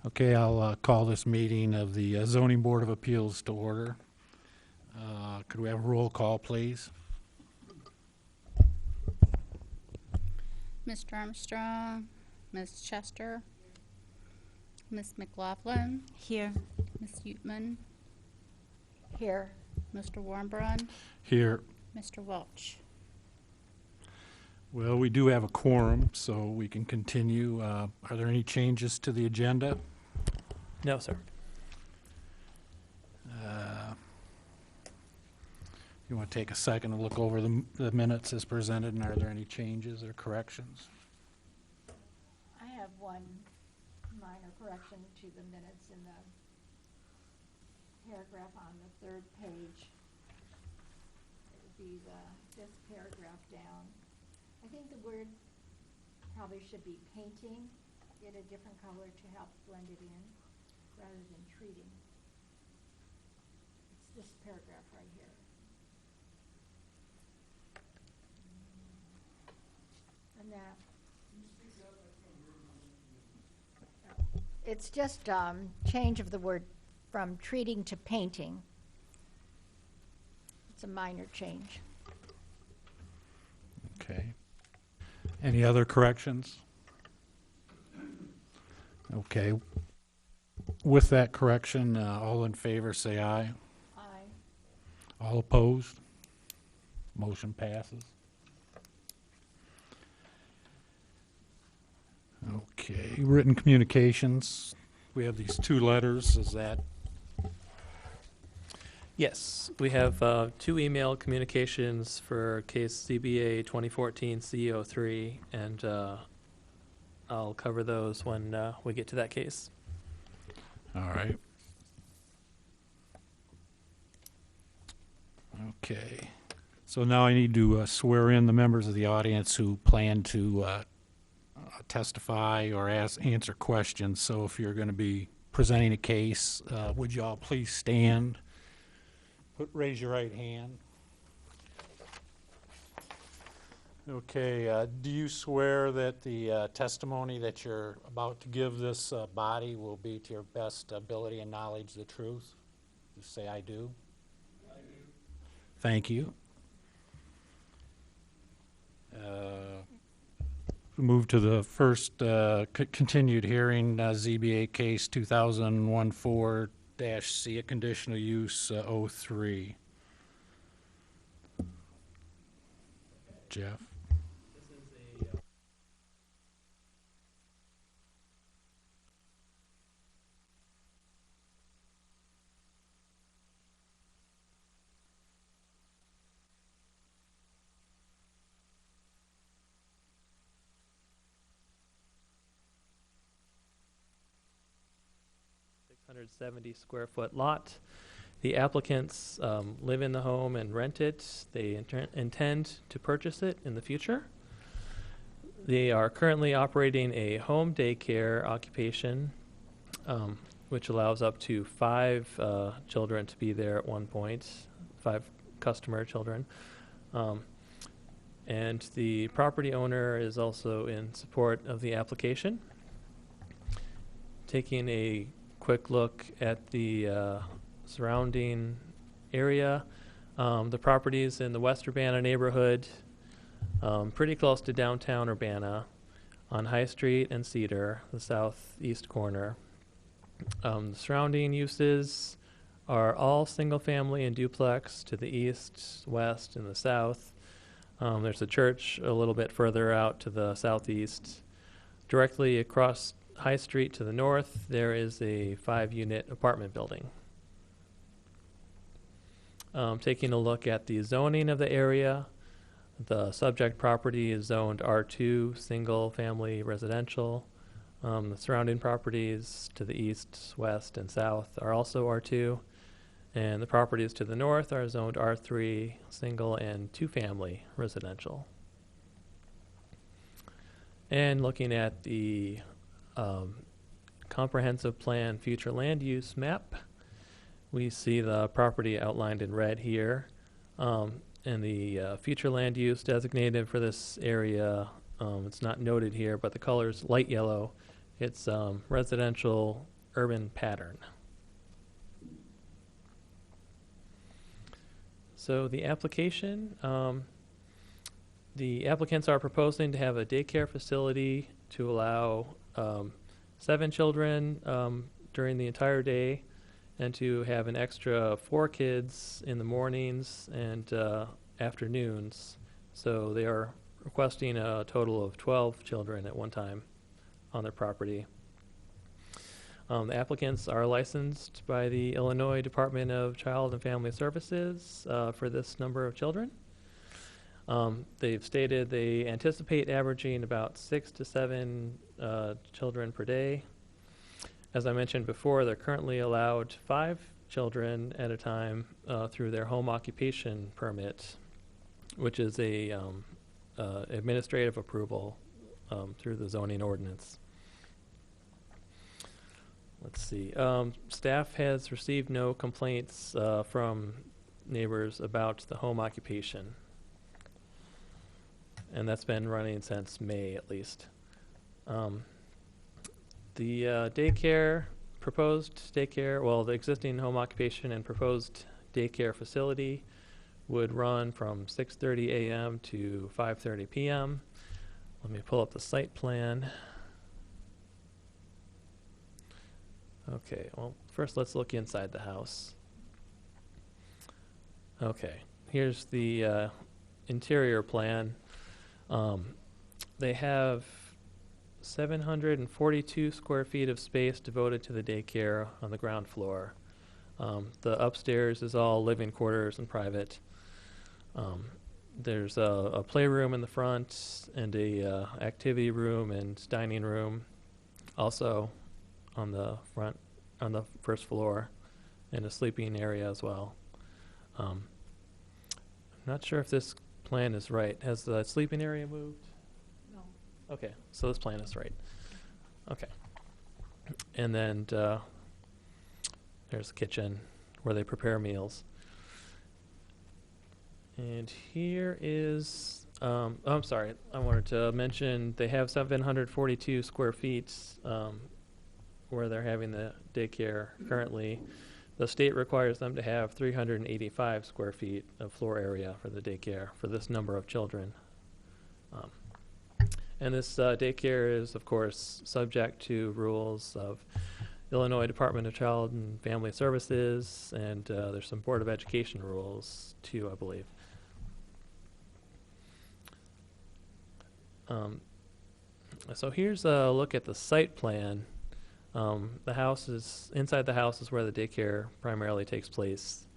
Okay, I'll call this meeting of the Zoning Board of Appeals to order. Could we have a roll call, please? Mr. Armstrong, Ms. Chester, Ms. McLaughlin, Here. Ms. Utman, Here. Mr. Warmbrun, Here. Mr. Welch. Well, we do have a quorum, so we can continue. Are there any changes to the agenda? No, sir. You want to take a second to look over the minutes as presented, and are there any changes or corrections? I have one minor correction to the minutes in the paragraph on the third page. It would be this paragraph down. I think the word probably should be painting, get a different color to help blend it in, rather than treating. It's this paragraph right here. And that. It's just change of the word from treating to painting. It's a minor change. Okay. Any other corrections? Okay. With that correction, all in favor say aye. Aye. All opposed? Motion passes. Okay, written communications. We have these two letters. Is that Yes, we have two email communications for case CBA 2014 CO3, and I'll cover those when we get to that case. all right? Okay. So now I need to swear in the members of the audience who plan to testify or answer questions. So if you're going to be presenting a case, would you all please stand? Raise your right hand. Okay, do you swear that the testimony that you're about to give this body will be to your best ability and knowledge the truth? Just say, I do. I do. Thank you. We move to the first continued hearing, ZBA case 2014-C, a conditional use 03. Jeff? This is a square foot lot. The applicants live in the home and rent it. They intend to purchase it in the future. They are currently operating a home daycare occupation, which allows up to 5 children to be there at one point, 5 customer children. And the property owner is also in support of the application. Taking a quick look at the surrounding area. The property is in the West Urbana neighborhood, pretty close to downtown Urbana, on High Street and Cedar, the southeast corner. The surrounding uses are all single family and duplex to the east, west, and the south. There's a church a little bit further out to the southeast. Directly across High Street to the north, there is a 5-unit apartment building. Taking a look at the zoning of the area, the subject property is zoned R2, single family residential. The surrounding properties to the east, west, and south are also R2. And the properties to the north are zoned R3, single and 2-family residential. And looking at the comprehensive plan future land use map, we see the property outlined in red here, and the future land use designated for this area, it's not noted here, but the color's light yellow. It's residential urban pattern. So the application, the applicants are proposing to have a daycare facility to allow 7 children during the entire day, and to have an extra 4 kids in the mornings and afternoons. So they are requesting a total of 12 children at one time on their property. The applicants are licensed by the Illinois Department of Child and Family Services for this number of children. They've stated they anticipate averaging about 6 to 7 children per day. As I mentioned before, they're currently allowed 5 children at a time through their home occupation permit, which is a administrative approval through the zoning ordinance. Let's see. Staff has received no complaints from neighbors about the home occupation, and that's been running since May at least. The proposed daycare, well, the existing home occupation and proposed daycare facility would run from 6:30 a.m. to 5:30 p.m. Let me pull up the site plan. Okay, well, first let's look inside the house. Okay, here's the interior plan. They have 742 square feet of space devoted to the daycare on the ground floor. The upstairs is all living quarters and private. There's a playroom in the front and a activity room and dining room also on the first floor, and a sleeping area as well. I'm not sure if this plan is right. Has the sleeping area moved? No. Okay, so this plan is right. Okay. And then there's the kitchen where they prepare meals. And here is, I'm sorry, I wanted to mention they have 742 square feet where they're having the daycare currently. The state requires them to have 385 square feet of floor area for the daycare for this number of children. And this daycare is, of course, subject to rules of Illinois Department of Child and Family Services, and there's some Board of Education rules too, I believe. So here's a look at the site plan. Inside the house is where the daycare primarily takes place.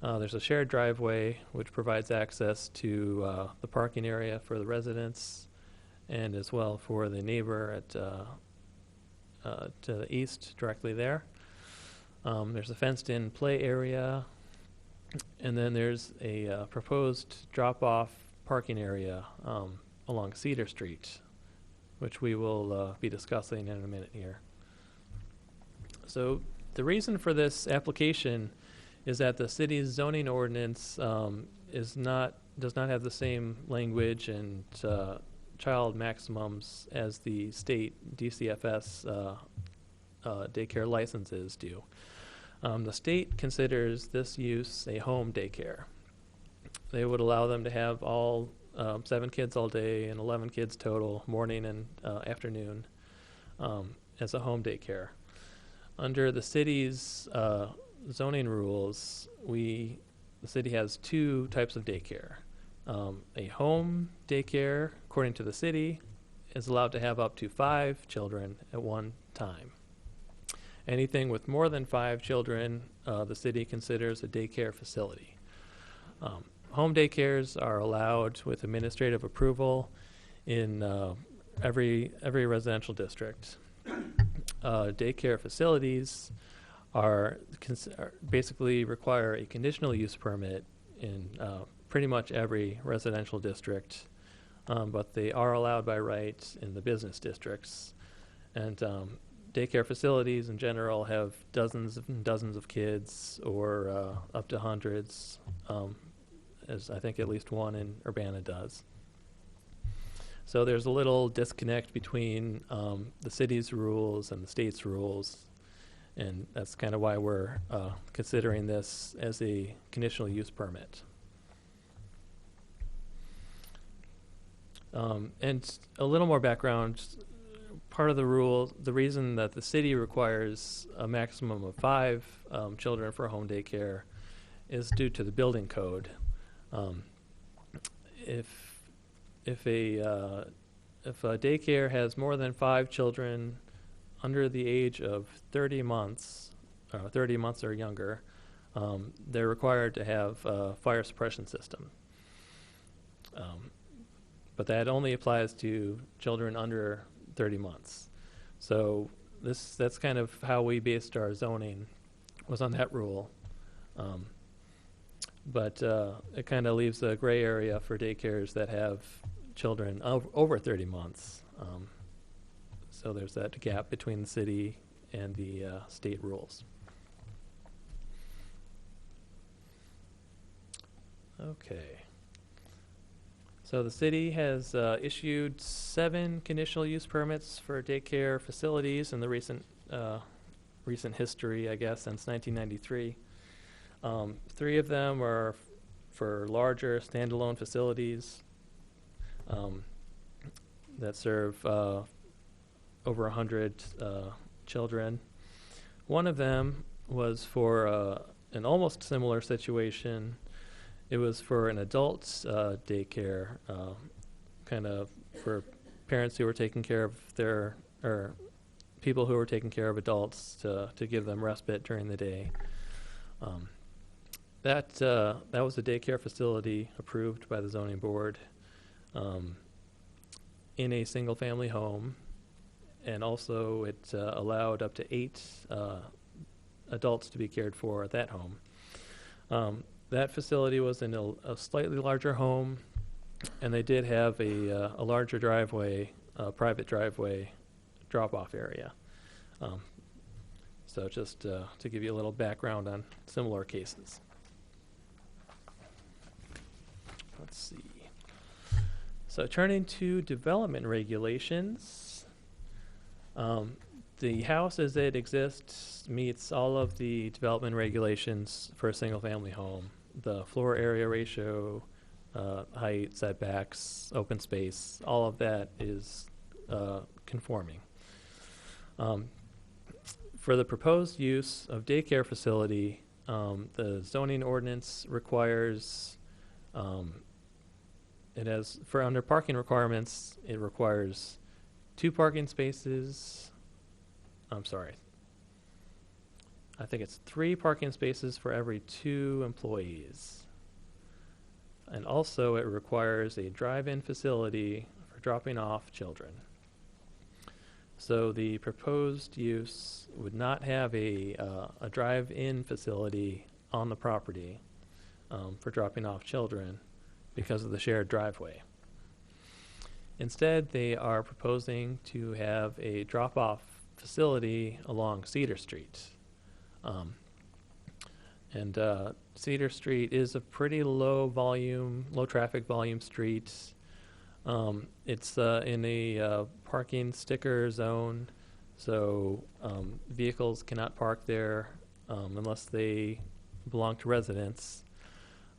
There's a shared driveway which provides access to the parking area for the residents, and as well for the neighbor at to the east directly there. There's a fenced-in play area, and then there's a proposed drop-off parking area along Cedar Street, which we will be discussing in a minute here. So the reason for this application is that the city's zoning ordinance does not have the same language and child maximums as the state DCFS daycare licenses do. The state considers this use a home daycare. They would allow them to have all 7 kids all day and 11 kids total, morning and afternoon, as a home daycare. Under the city's zoning rules, the city has 2 types of daycare. A home daycare, according to the city, is allowed to have up to 5 children at one time. Anything with more than 5 children, the city considers a daycare facility. Home daycares are allowed with administrative approval in every residential district. Daycare facilities basically require a conditional use permit in pretty much every residential district, but they are allowed by right in the business districts. And daycare facilities in general have dozens and dozens of kids, or up to hundreds, as I think at least one in Urbana does. So there's a little disconnect between the city's rules and the state's rules, And that's kind of why we're considering this as a conditional use permit. And a little more background, part of the rule, the reason that the city requires a maximum of 5 children for home daycare is due to the building code. If a daycare has more than 5 children under the age of 30 months or younger, they're required to have a fire suppression system. But that only applies to children under 30 months. So that's kind of how we based our zoning, was on that rule. But it kind of leaves a gray area for daycares that have children over 30 months. So there's that gap between the city and the state rules. Okay. So the city has issued 7 conditional use permits for daycare facilities in the recent history, I guess, since 1993. 3 of them are for larger standalone facilities that serve over 100 children. One of them was for an almost similar situation. It was for an adult daycare, kind of for parents who were taking care of or people who were taking care of adults to give them respite during the day. That was a daycare facility approved by the zoning board in a single-family home, and also it allowed up to 8 adults to be cared for at that home. That facility was in a slightly larger home, and they did have a larger driveway, private driveway drop-off area. So just to give you a little background on similar cases. Let's see. So turning to development regulations, the house as it exists meets all of the development regulations for a single-family home. The floor area ratio, height, setbacks, open space, all of that is conforming. For the proposed use of daycare facility, the zoning ordinance requires under parking requirements, it requires 2 parking spaces. I'm sorry. I think it's 3 parking spaces for every 2 employees. And also it requires a drive-in facility for dropping off children. So the proposed use would not have a drive-in facility on the property for dropping off children because of the shared driveway. Instead, they are proposing to have a drop-off facility along Cedar Street. And Cedar Street is a pretty low traffic volume street. It's in a parking sticker zone, so vehicles cannot park there unless they belong to residents.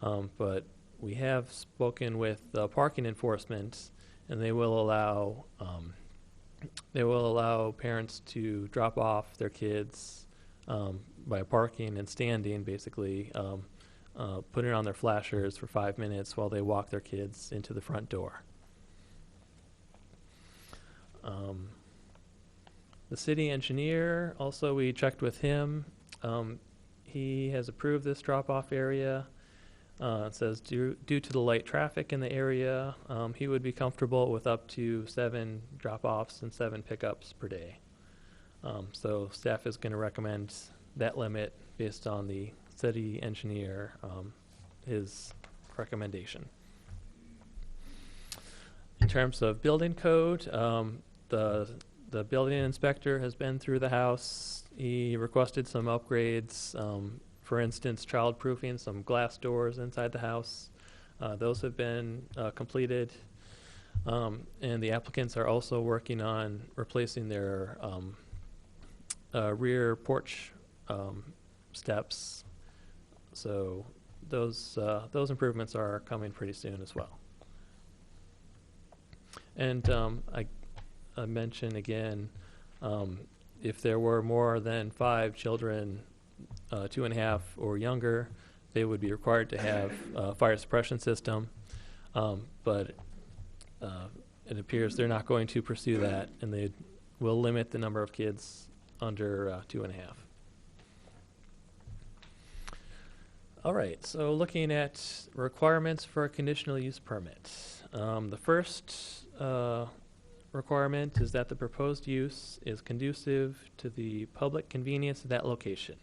But we have spoken with parking enforcement, and they will allow parents to drop off their kids by parking and standing, basically, putting on their flashers for 5 minutes while they walk their kids into the front door. The city engineer, also we checked with him. He has approved this drop-off area. It says due to the light traffic in the area, he would be comfortable with up to 7 drop-offs and 7 pickups per day. So staff is going to recommend that limit based on the city engineer, his recommendation. In terms of building code, the building inspector has been through the house. He requested some upgrades, for instance, child-proofing, some glass doors inside the house. Those have been completed. And the applicants are also working on replacing their rear porch steps. So those improvements are coming pretty soon as well. And I mention again, if there were more than 5 children, 2.5 or younger, they would be required to have a fire suppression system. But it appears they're not going to pursue that, and they will limit the number of kids under 2.5. All right, so looking at requirements for a conditional use permit. The first requirement is that the proposed use is conducive to the public convenience of that location.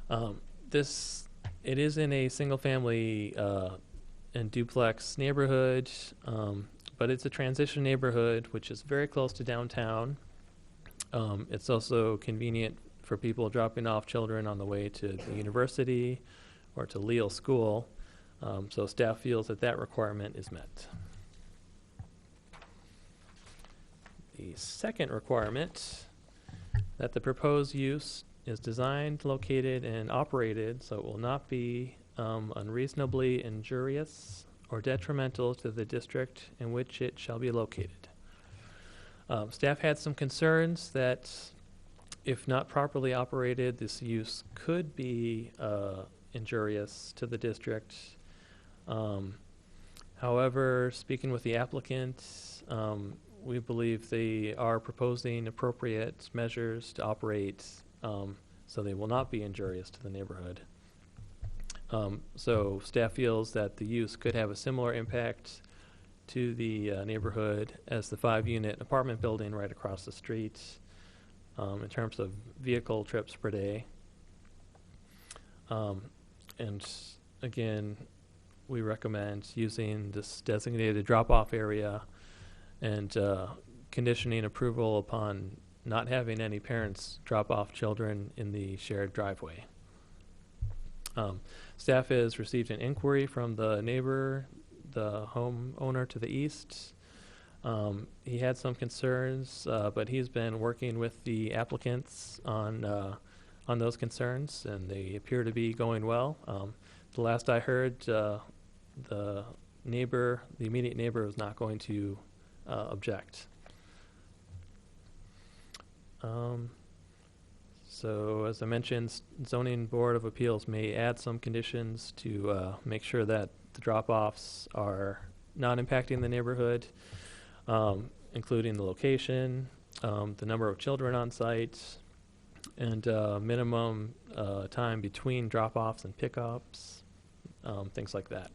It is in a single-family and duplex neighborhood, but it's a transition neighborhood, which is very close to downtown. It's also convenient for people dropping off children on the way to the university or to Leal School. So staff feels that that requirement is met. The second requirement, that the proposed use is designed, located, and operated so it will not be unreasonably injurious or detrimental to the district in which it shall be located. Staff had some concerns that if not properly operated, this use could be injurious to the district. However, speaking with the applicant, we believe they are proposing appropriate measures to operate so they will not be injurious to the neighborhood. So staff feels that the use could have a similar impact to the neighborhood as the 5-unit apartment building right across the street in terms of vehicle trips per day. And again, we recommend using this designated drop-off area and conditioning approval upon not having any parents drop off children in the shared driveway. Staff has received an inquiry from the neighbor, the homeowner to the east. He had some concerns, but he's been working with the applicants on those concerns, and they appear to be going well. The last I heard, the immediate neighbor was not going to object. So as I mentioned, Zoning Board of Appeals may add some conditions to make sure that the drop-offs are not impacting the neighborhood, including the location, the number of children on site, and minimum time between drop-offs and pickups, things like that.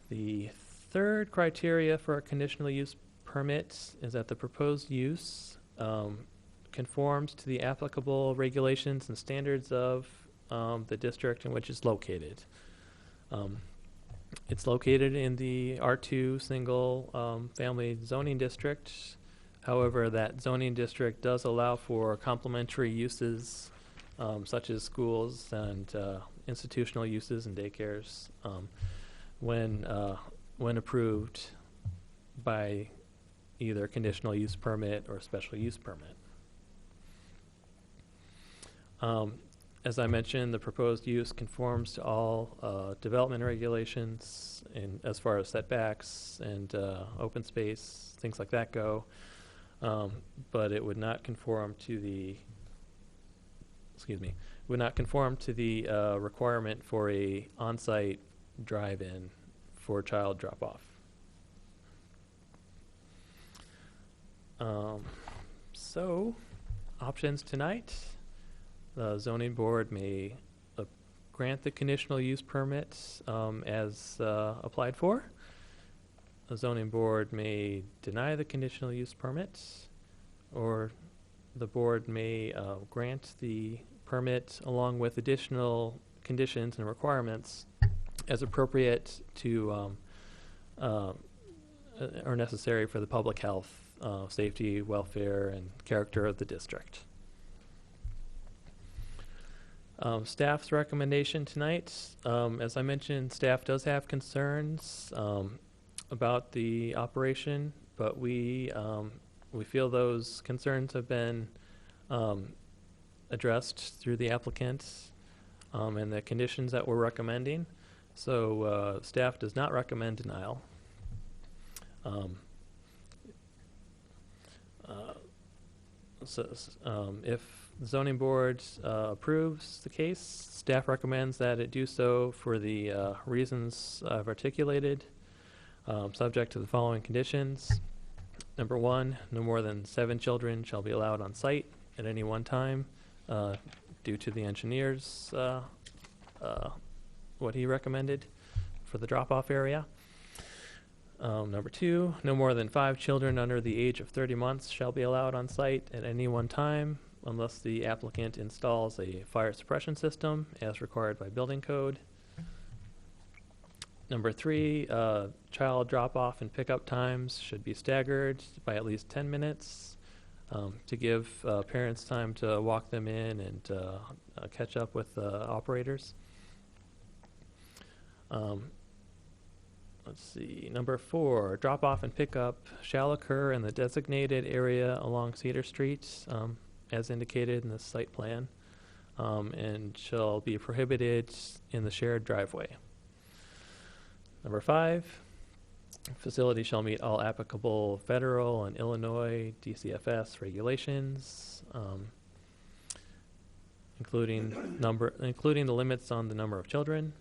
The third criteria for a conditional use permit is that the proposed use conforms to the applicable regulations and standards of the district in which it's located. It's located in the R2 single family zoning district. However, that zoning district does allow for complementary uses such as schools and institutional uses and daycares when approved by either conditional use permit or special use permit. As I mentioned, the proposed use conforms to all development regulations as far as setbacks and open space, things like that go. But it would not conform to the requirement for a on-site drive-in for child drop-off. So, options tonight. The zoning board may grant the conditional use permit as applied for. The zoning board may deny the conditional use permit, or the board may grant the permit along with additional conditions and requirements as appropriate to or necessary for the public health, safety, welfare, and character of the district. Staff's recommendation tonight, as I mentioned, staff does have concerns about the operation, but we we feel those concerns have been addressed through the applicant and the conditions that we're recommending. So staff does not recommend denial. If the zoning board approves the case, staff recommends that it do so for the reasons I've articulated, subject to the following conditions. Number 1, no more than 7 children shall be allowed on site at any one time due to the engineer's what he recommended for the drop-off area. Number 2, no more than 5 children under the age of 30 months shall be allowed on site at any one time unless the applicant installs a fire suppression system as required by building code. Number 3, child drop-off and pickup times should be staggered by at least 10 minutes to give parents time to walk them in and catch up with operators. Let's see, number 4, drop-off and pickup shall occur in the designated area along Cedar Street as indicated in the site plan and shall be prohibited in the shared driveway. Number 5, facility shall meet all applicable federal and Illinois DCFS regulations, including the limits on the number of children.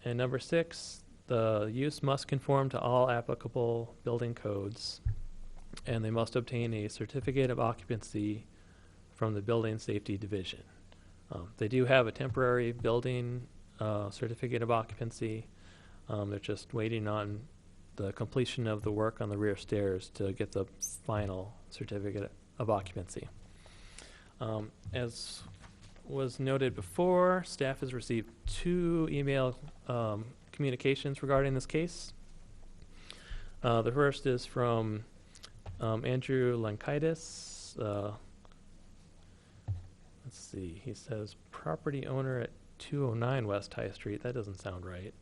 And number 6, the use must conform to all applicable building codes, and they must obtain a certificate of occupancy from the Building Safety Division. They do have a temporary building certificate of occupancy. They're just waiting on the completion of the work on the rear stairs to get the final certificate of occupancy. As was noted before, staff has received 2 email communications regarding this case. The first is from Andrew Lankaitis. Let's see, he says property owner at 209 West High Street. That doesn't sound right.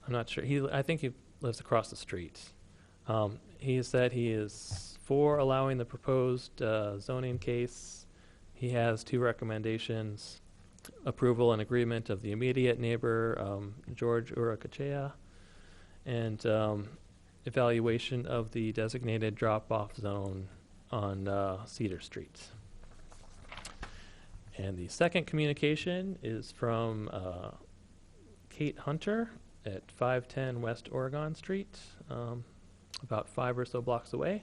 I'm not sure. I think he lives across the street. He said he is for allowing the proposed zoning case. He has 2 recommendations: approval and agreement of the immediate neighbor, George Urakachea, and evaluation of the designated drop-off zone on Cedar Street. And the second communication is from Kate Hunter at 510 West Oregon Street, about 5 or so blocks away.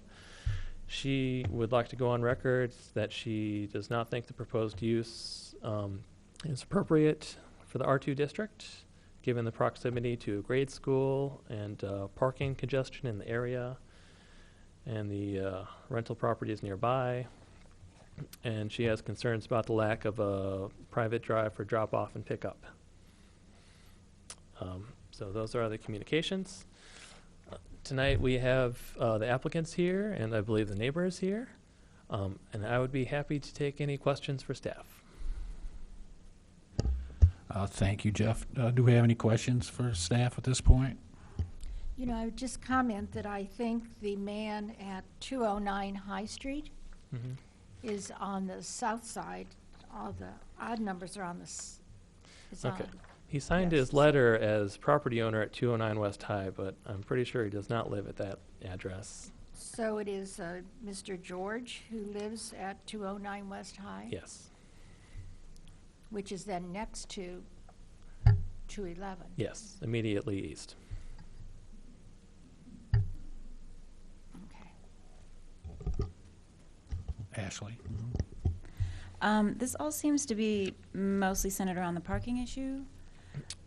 She would like to go on record that she does not think the proposed use is appropriate for the R2 district, given the proximity to a grade school and parking congestion in the area and the rental properties nearby. And she has concerns about the lack of a private drive for drop-off and pickup. So those are the communications. Tonight we have the applicants here, and I believe the neighbor is here. And I would be happy to take any questions for staff. Thank you, Jeff. Do we have any questions for staff at this point? You know, I would just comment that I think the man at 209 High Street Mm-hmm. is on the south side. All the odd numbers are on the is Okay. on. He signed Yes. his letter as property owner at 209 West High, but I'm pretty sure he does not live at that address. So it is Mr. George who lives at 209 West High? Yes. Which is then next to 211. Yes, immediately east. Okay. Ashley? This all seems to be mostly centered around the parking issue.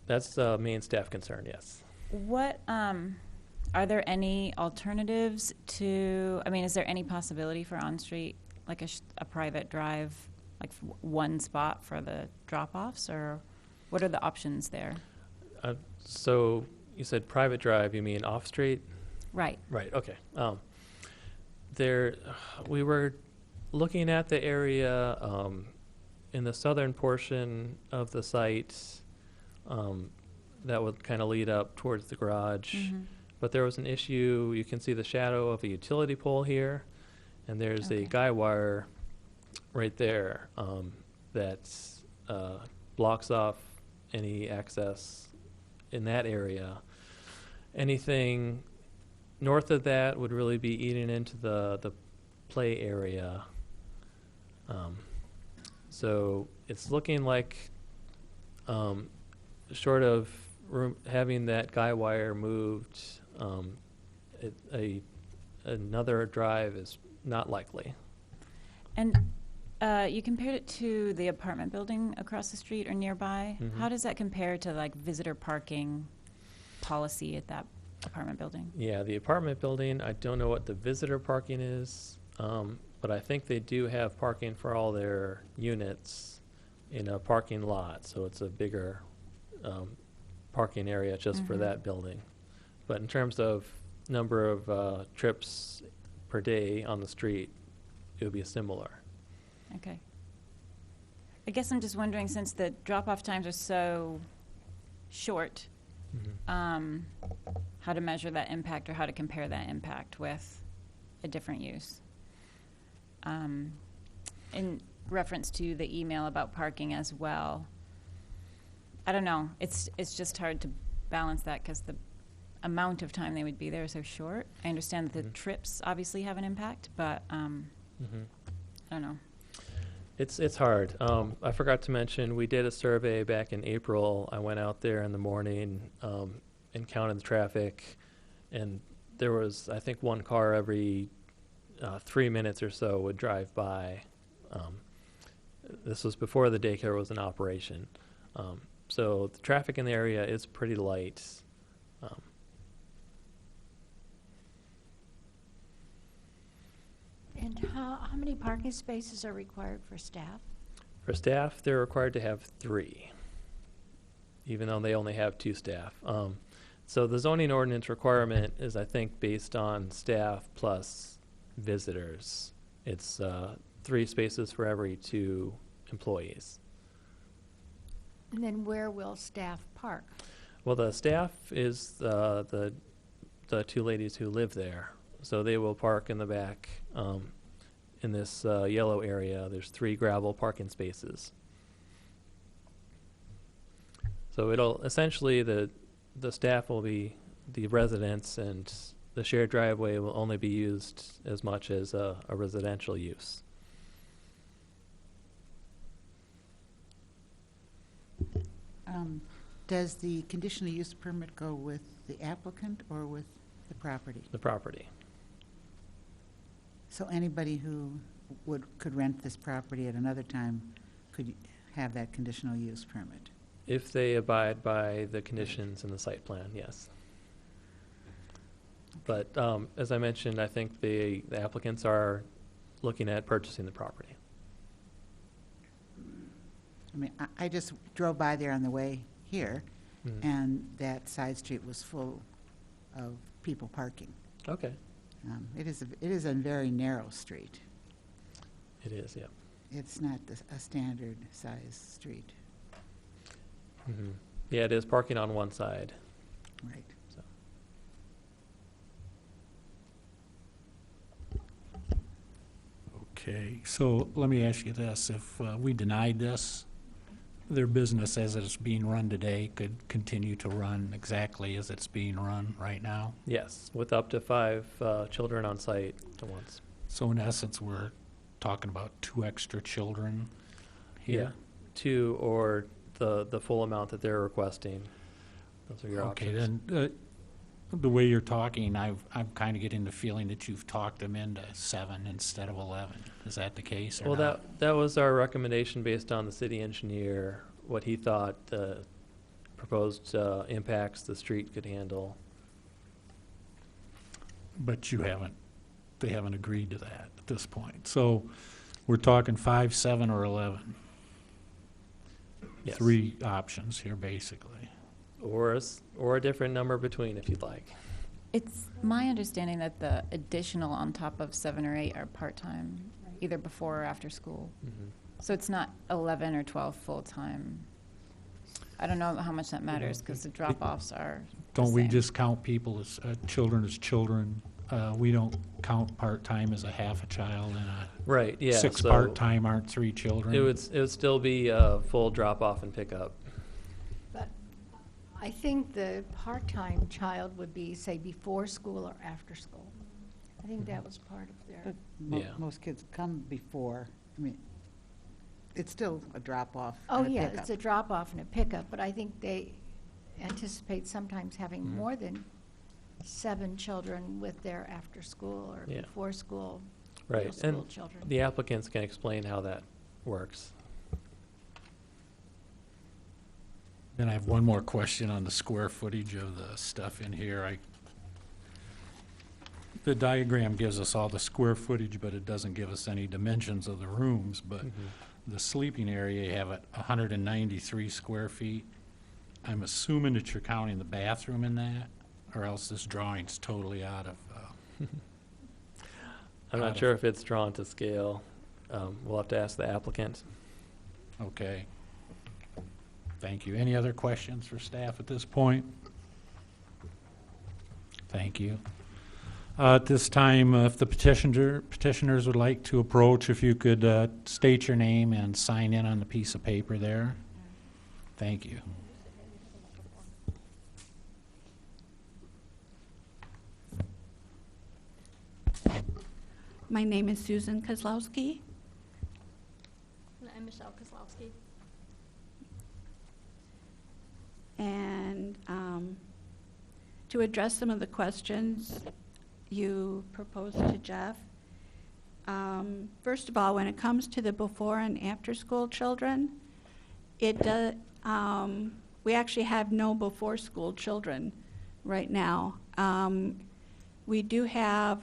That's the main staff concern, yes. What, are there any alternatives to, I mean, is there any possibility for on-street, like a private drive, like one spot for the drop-offs, or what are the options there? So you said private drive, you mean off-street? Right. Right, okay. We were looking at the area in the southern portion of the site that would kind of lead up towards the garage, Mhm. But there was an issue, you can see the shadow of a utility pole here, and there's Okay. a guy wire right there that blocks off any access in that area. Anything north of that would really be eating into the play area. So it's looking like, short of having that guy wire moved, another drive is not likely. And you compared it to the apartment building across the street or nearby. Mhm. How does that compare to like visitor parking policy at that apartment building? Yeah, the apartment building, I don't know what the visitor parking is, but I think they do have parking for all their units in a parking lot, so it's a bigger parking area just for Mhm. that building. But in terms of number of trips per day on the street, it would be similar. Okay. I guess I'm just wondering, since the drop-off times are so short, how to measure that impact or how to compare that impact with a different use. In reference to the email about parking as well, I don't know, it's just hard to balance that because the amount of time they would be there is so short. I understand that the Mhm. trips obviously have an impact, but I don't know. It's hard. I forgot to mention, we did a survey back in April. I went out there in the morning and counted the traffic, and there was, I think, one car every 3 minutes or so would drive by. This was before the daycare was in operation. So the traffic in the area is pretty light. And how many parking spaces are required for staff? For staff, they're required to have 3, even though they only have 2 staff. So the zoning ordinance requirement is, I think, based on staff plus visitors. It's 3 spaces for every 2 employees. And then where will staff park? Well, the staff is the 2 ladies who live there. So they will park in the back in this yellow area. There's 3 gravel parking spaces. So it'll essentially, the staff will be the residents, and the shared driveway will only be used as much as a residential use. Does the conditional use permit go with the applicant or with the property? The property. So anybody who could rent this property at another time could have that conditional use permit? If they abide by the conditions in the site plan, yes. But as I mentioned, I think the applicants are looking at purchasing the property. I mean, I just drove by there on the way here, Mhm. and that side street was full of people parking. Okay. It is a very narrow street. It is, yeah. It's not a standard size street, Yeah, it is parking on one side. right? So. Okay, so let me ask you this. If we denied this, their business as it's being run today could continue to run exactly as it's being run right now? Yes, with up to 5 children on site at once. So in essence, we're talking about 2 extra children Yeah, here? 2 or the full amount that they're requesting. Those are your Okay, options. then, the way you're talking, I'm kind of getting the feeling that you've talked them into 7 instead of 11. Is that the case or Well, not? that was our recommendation based on the city engineer, what he thought the proposed impacts the street could handle. But they haven't agreed to that at this point. So we're talking 5, 7, or 11. Yes. 3 options here, basically. Or a different number between, if you'd like. It's my understanding that the additional on top of 7 or 8 are part-time, either before or after school. So it's not 11 or 12 full-time. I don't know how much that matters, because the drop-offs are the Don't we same. just count people as, children as children? We don't count part-time as a half a child, and Right, yeah. six so part-time aren't 3 children? it would still be a full drop-off and pickup. But I think the part-time child would be, say, before school or after school. I think that was part of their, But Yeah. most kids come before, I mean, it's still a drop-off oh, and a yeah, pickup. it's a drop-off and a pickup, but I think they anticipate sometimes having Mhm. more than 7 children with their after-school or Yeah. before-school, Right, middle-school and children. the applicants can explain how that works. Then I have one more question on the square footage of the stuff in here. The diagram gives us all the square footage, but it doesn't give us any dimensions of the rooms, but the sleeping area, you have 193 square feet. I'm assuming that you're counting the bathroom in that, or else this drawing's totally out of, I'm Out not of- sure if it's drawn to scale. We'll have to ask the applicant. okay. Thank you. Any other questions for staff at this point? Thank you. At this time, if the petitioners would like to approach, if you could state your name and sign in on the piece of paper there. Thank you. My name is Susan Kozlowski. I'm Michelle Kozlowski. And to address some of the questions you proposed to Jeff, first of all, when it comes to the before and after school children, we actually have no before school children right now. We do have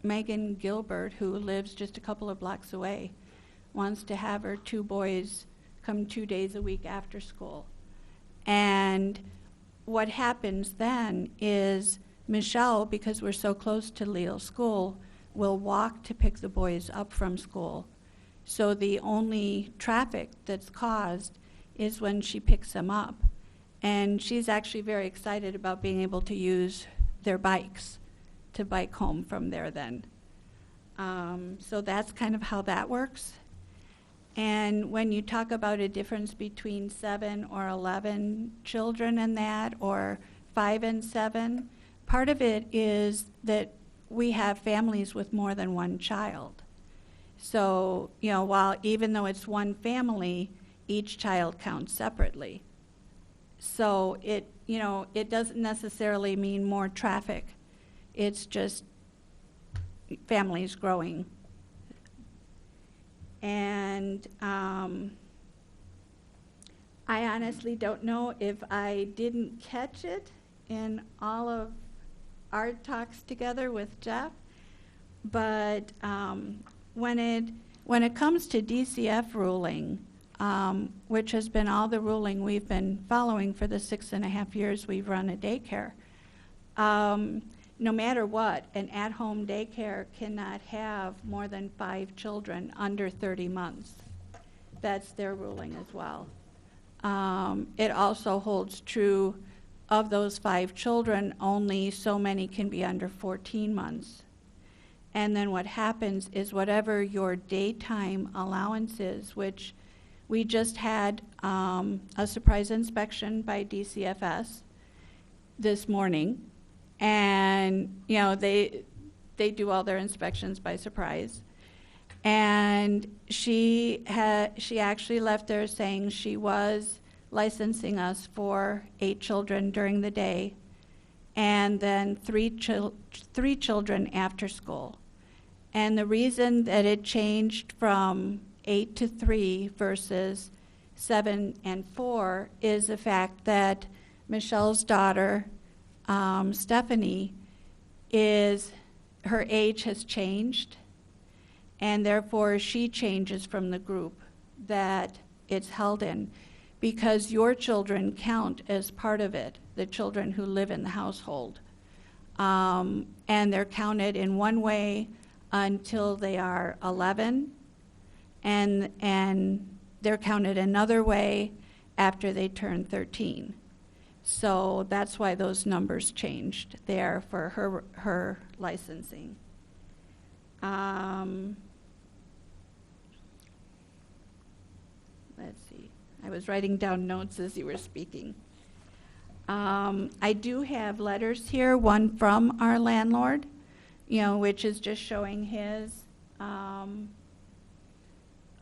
Megan Gilbert, who lives just a couple of blocks away, wants to have her 2 boys come 2 days a week after school. And what happens then is Michelle, because we're so close to Leal School, will walk to pick the boys up from school. So the only traffic that's caused is when she picks them up. And she's actually very excited about being able to use their bikes to bike home from there then. So that's kind of how that works. And when you talk about a difference between 7 or 11 children in that, or 5 and 7, part of it is that we have families with more than one child. So, even though it's one family, each child counts separately. So it doesn't necessarily mean more traffic. It's just families growing. And I honestly don't know if I didn't catch it in all of our talks together with Jeff, but when it comes to DCF ruling, which has been all the ruling we've been following for the 6.5 years we've run a daycare, no matter what, an at-home daycare cannot have more than 5 children under 30 months. That's their ruling as well. It also holds true of those 5 children, only so many can be under 14 months. And then what happens is whatever your daytime allowance is, which we just had a surprise inspection by DCFS this morning, and they do all their inspections by surprise. And she actually left there saying she was licensing us for 8 children during the day, and then 3 children after school. And the reason that it changed from 8 to 3 versus 7 and 4 is the fact that Michelle's daughter, Stephanie, her age has changed, and therefore she changes from the group that it's held in, because your children count as part of it, the children who live in the household. And they're counted in one way until they are 11, and they're counted another way after they turn 13. So that's why those numbers changed there for her licensing. Let's see. I was writing down notes as you were speaking. I do have letters here, one from our landlord, which is just showing his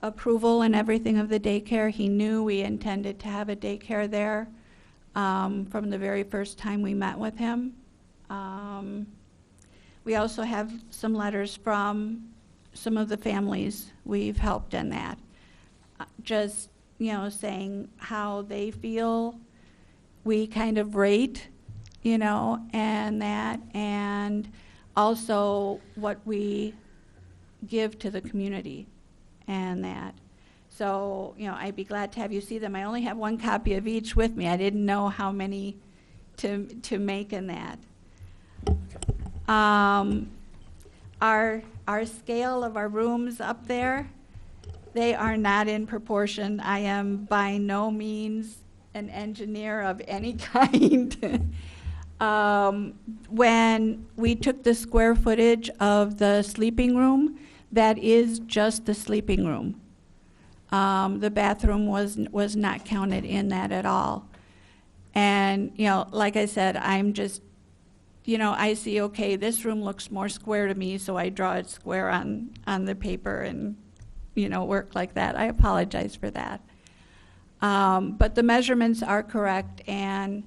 approval and everything of the daycare. He knew we intended to have a daycare there from the very first time we met with him. We also have some letters from some of the families we've helped in that. Just, saying how they feel we kind of rate, and that, and also what we give to the community and that. So, I'd be glad to have you see them. I only have one copy of each with me. I didn't know how many to make in that. Our scale of our rooms up there, they are not in proportion. I am by no means an engineer of any kind. When we took the square footage of the sleeping room, that is just the sleeping room. The bathroom was not counted in that at all. And, like I said, I'm just, I see, okay, this room looks more square to me, so I draw it square on the paper and, work like that. I apologize for that. But the measurements are correct, and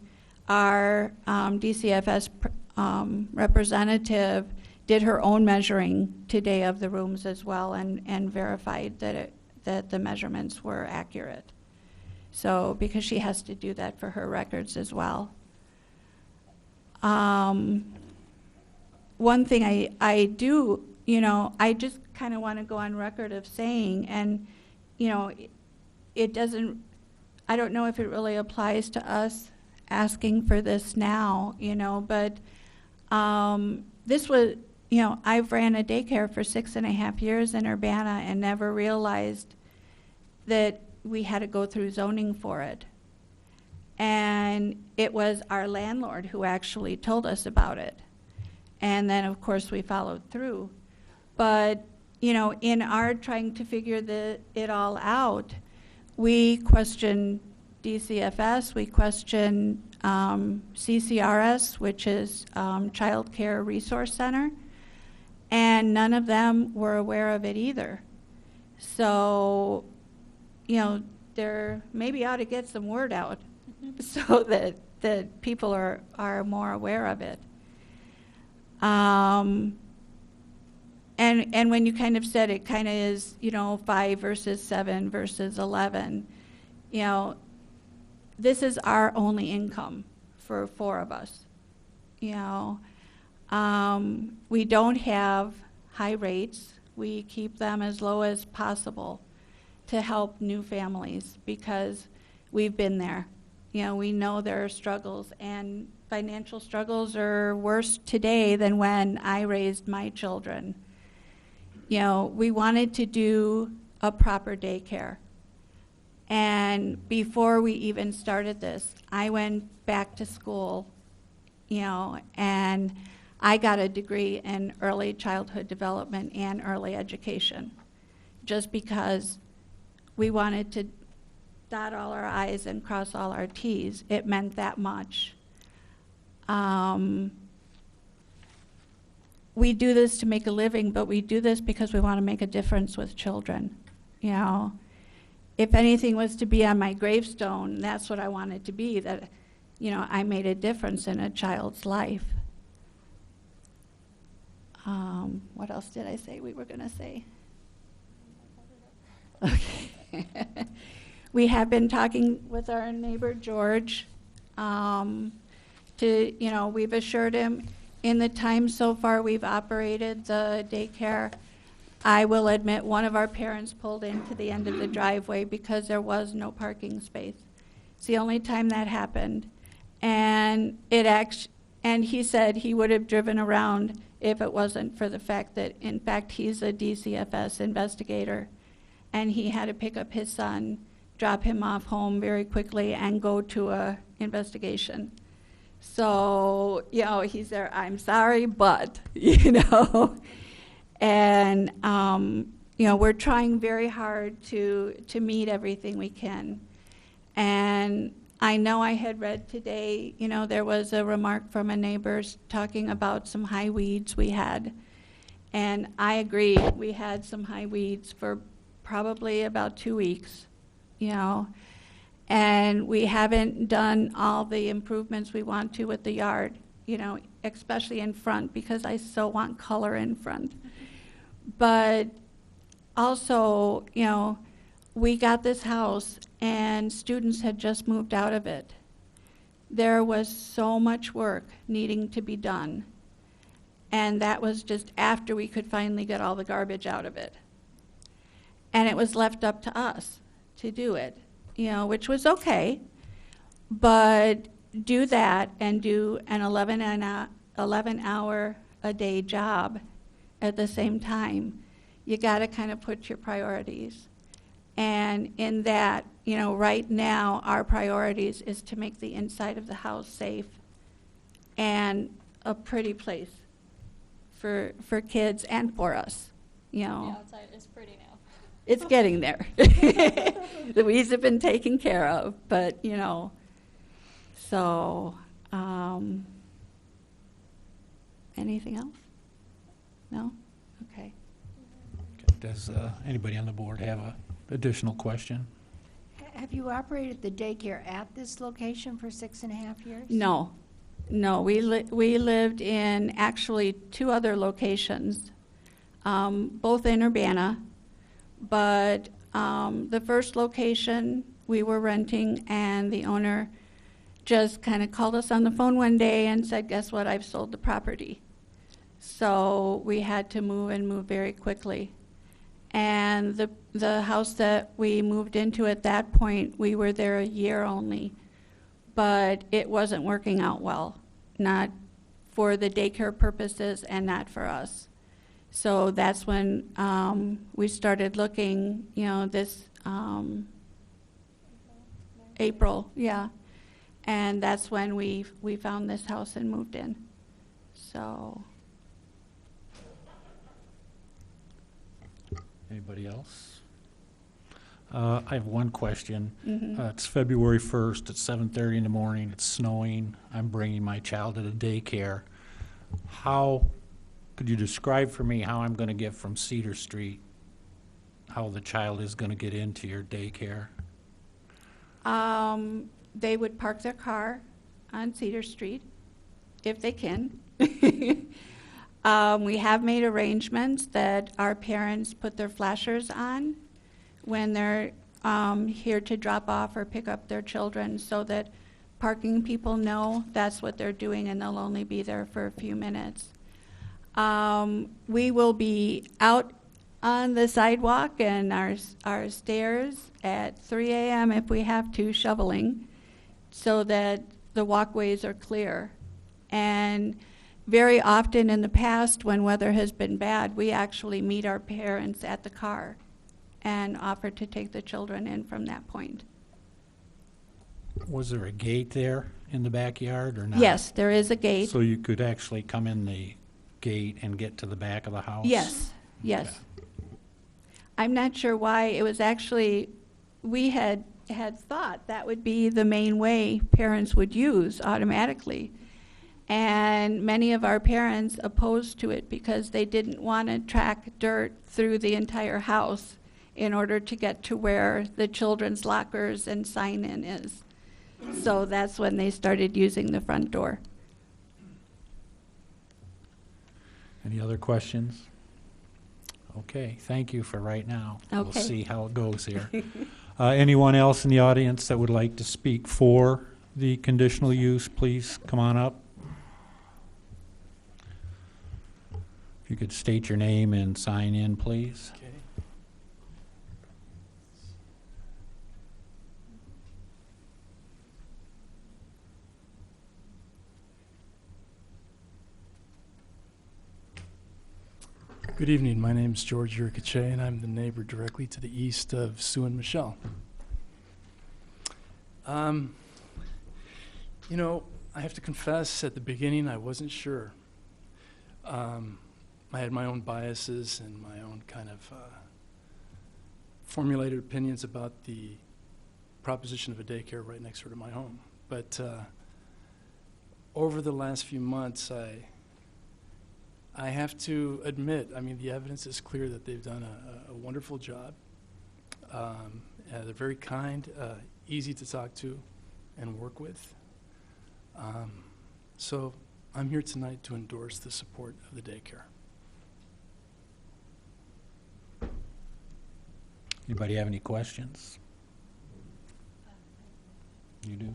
our DCFS representative did her own measuring today of the rooms as well, and verified that the measurements were accurate. So, because she has to do that for her records as well. One thing I do, I just kind of want to go on record of saying, and, it doesn't, I don't know if it really applies to us asking for this now, but this was, I've ran a daycare for 6.5 years in Urbana and never realized that we had to go through zoning for it. And it was our landlord who actually told us about it. And then, of course, we followed through. But, in our trying to figure it all out, we questioned DCFS, we questioned CCRS, which is Child Care Resource Center, and none of them were aware of it either. So, there maybe ought to get some word out so that people are more aware of it. And when you kind of said it kind of is, 5 versus 7 versus 11, this is our only income for 4 of us. We don't have high rates. We keep them as low as possible to help new families because we've been there. We know there are struggles, and financial struggles are worse today than when I raised my children. We wanted to do a proper daycare. And before we even started this, I went back to school, and I got a degree in early childhood development and early education, just because we wanted to dot all our I's and cross all our T's. It meant that much. We do this to make a living, but we do this because we want to make a difference with children. If anything was to be on my gravestone, that's what I want it to be, that, I made a difference in a child's life. What else did I say we were going to say? Okay. We have been talking with our neighbor, George, we've assured him in the time so far we've operated the daycare, I will admit one of our parents pulled into the end of the driveway because there was no parking space. It's the only time that happened. And he said he would have driven around if it wasn't for the fact that, in fact, he's a DCFS investigator and he had to pick up his son, drop him off home very quickly, and go to a investigation. So, you know, he's there, I'm sorry, but, you know. And, you know, we're trying very hard to meet everything we can. And I know I had read today, you know, there was a remark from a neighbor talking about some high weeds we had. And I agree, we had some high weeds for probably about 2 weeks, you know. And we haven't done all the improvements we want to with the yard, you know, especially in front, because I so want color in front. But also, you know, we got this house and students had just moved out of it. There was so much work needing to be done. And that was just after we could finally get all the garbage out of it. And it was left up to us to do it, you know, which was okay. But do that and do an 11-hour a day job at the same time. You got to kind of put your priorities. And in that, you know, right now, our priorities is to make the inside of the house safe and a pretty place for kids and for us, you know. The outside is pretty now. It's getting there. The weeds have been taken care of, but, you know, so, anything else? No? Okay. Does anybody on the board have a additional question? Have you operated the daycare at this location for 6.5 years? No, no, we lived in actually 2 other locations, both in Urbana, but the first location we were renting, and the owner just kind of called us on the phone one day and said, guess what, I've sold the property. So we had to move and move very quickly. And the house that we moved into at that point, we were there a year only, but it wasn't working out well, not for the daycare purposes and not for us. So that's when we started looking, you know, this April, yeah. And that's when we found this house and moved in. So. Anybody else? I have one question. Mhm. It's February 1st, it's 7:30 in the morning, it's snowing, I'm bringing my child to the daycare. How, could you describe for me how I'm going to get from Cedar Street, how the child is going to get into your daycare? They would park their car on Cedar Street, if they can. We have made arrangements that our parents put their flashers on when they're here to drop off or pick up their children, so that parking people know that's what they're doing and they'll only be there for a few minutes. We will be out on the sidewalk and our stairs at 3 a.m. if we have to, shoveling, so that the walkways are clear. And very often in the past, when weather has been bad, we actually meet our parents at the car and offer to take the children in from that point. Was there a gate there in the backyard or not? Yes, there is a gate. So you could actually come in the gate and get to the back of the house? Yes, yes. I'm not sure why. It was actually, we had thought that would be the main way parents would use automatically. And many of our parents opposed to it because they didn't want to track dirt through the entire house in order to get to where the children's lockers and sign-in is. So that's when they started using the front door. Any other questions? Okay, thank you for right now. We'll Okay. see how it goes here. Anyone else in the audience that would like to speak for the conditional use, please come on up. If you could state your name and sign in, please. Okay. Good evening. My name is George Yurkache, and I'm the neighbor directly to the east of Sue and Michelle. You know, I have to confess, at the beginning, I wasn't sure. I had my own biases and my own kind of formulated opinions about the proposition of a daycare right next door to my home. But over the last few months, I have to admit, I mean, the evidence is clear that they've done a wonderful job. They're very kind, easy to talk to and work with. So I'm here tonight to endorse the support of the daycare. Anybody have any questions? You do?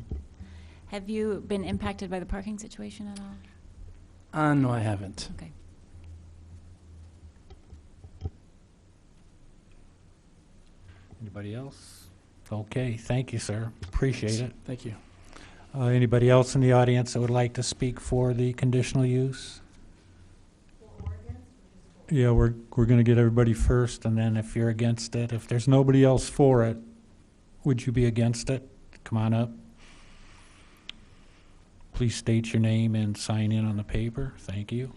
Have you been impacted by the parking situation at all? No, I haven't. Okay. Anybody else? Okay, thank you, sir. Appreciate it. Thank you. Anybody else in the audience that would like to speak for the conditional use? Yeah, we're going to get everybody first, and then if you're against it, if there's nobody else for it, would you be against it? Come on up. Please state your name and sign in on the paper. Thank you.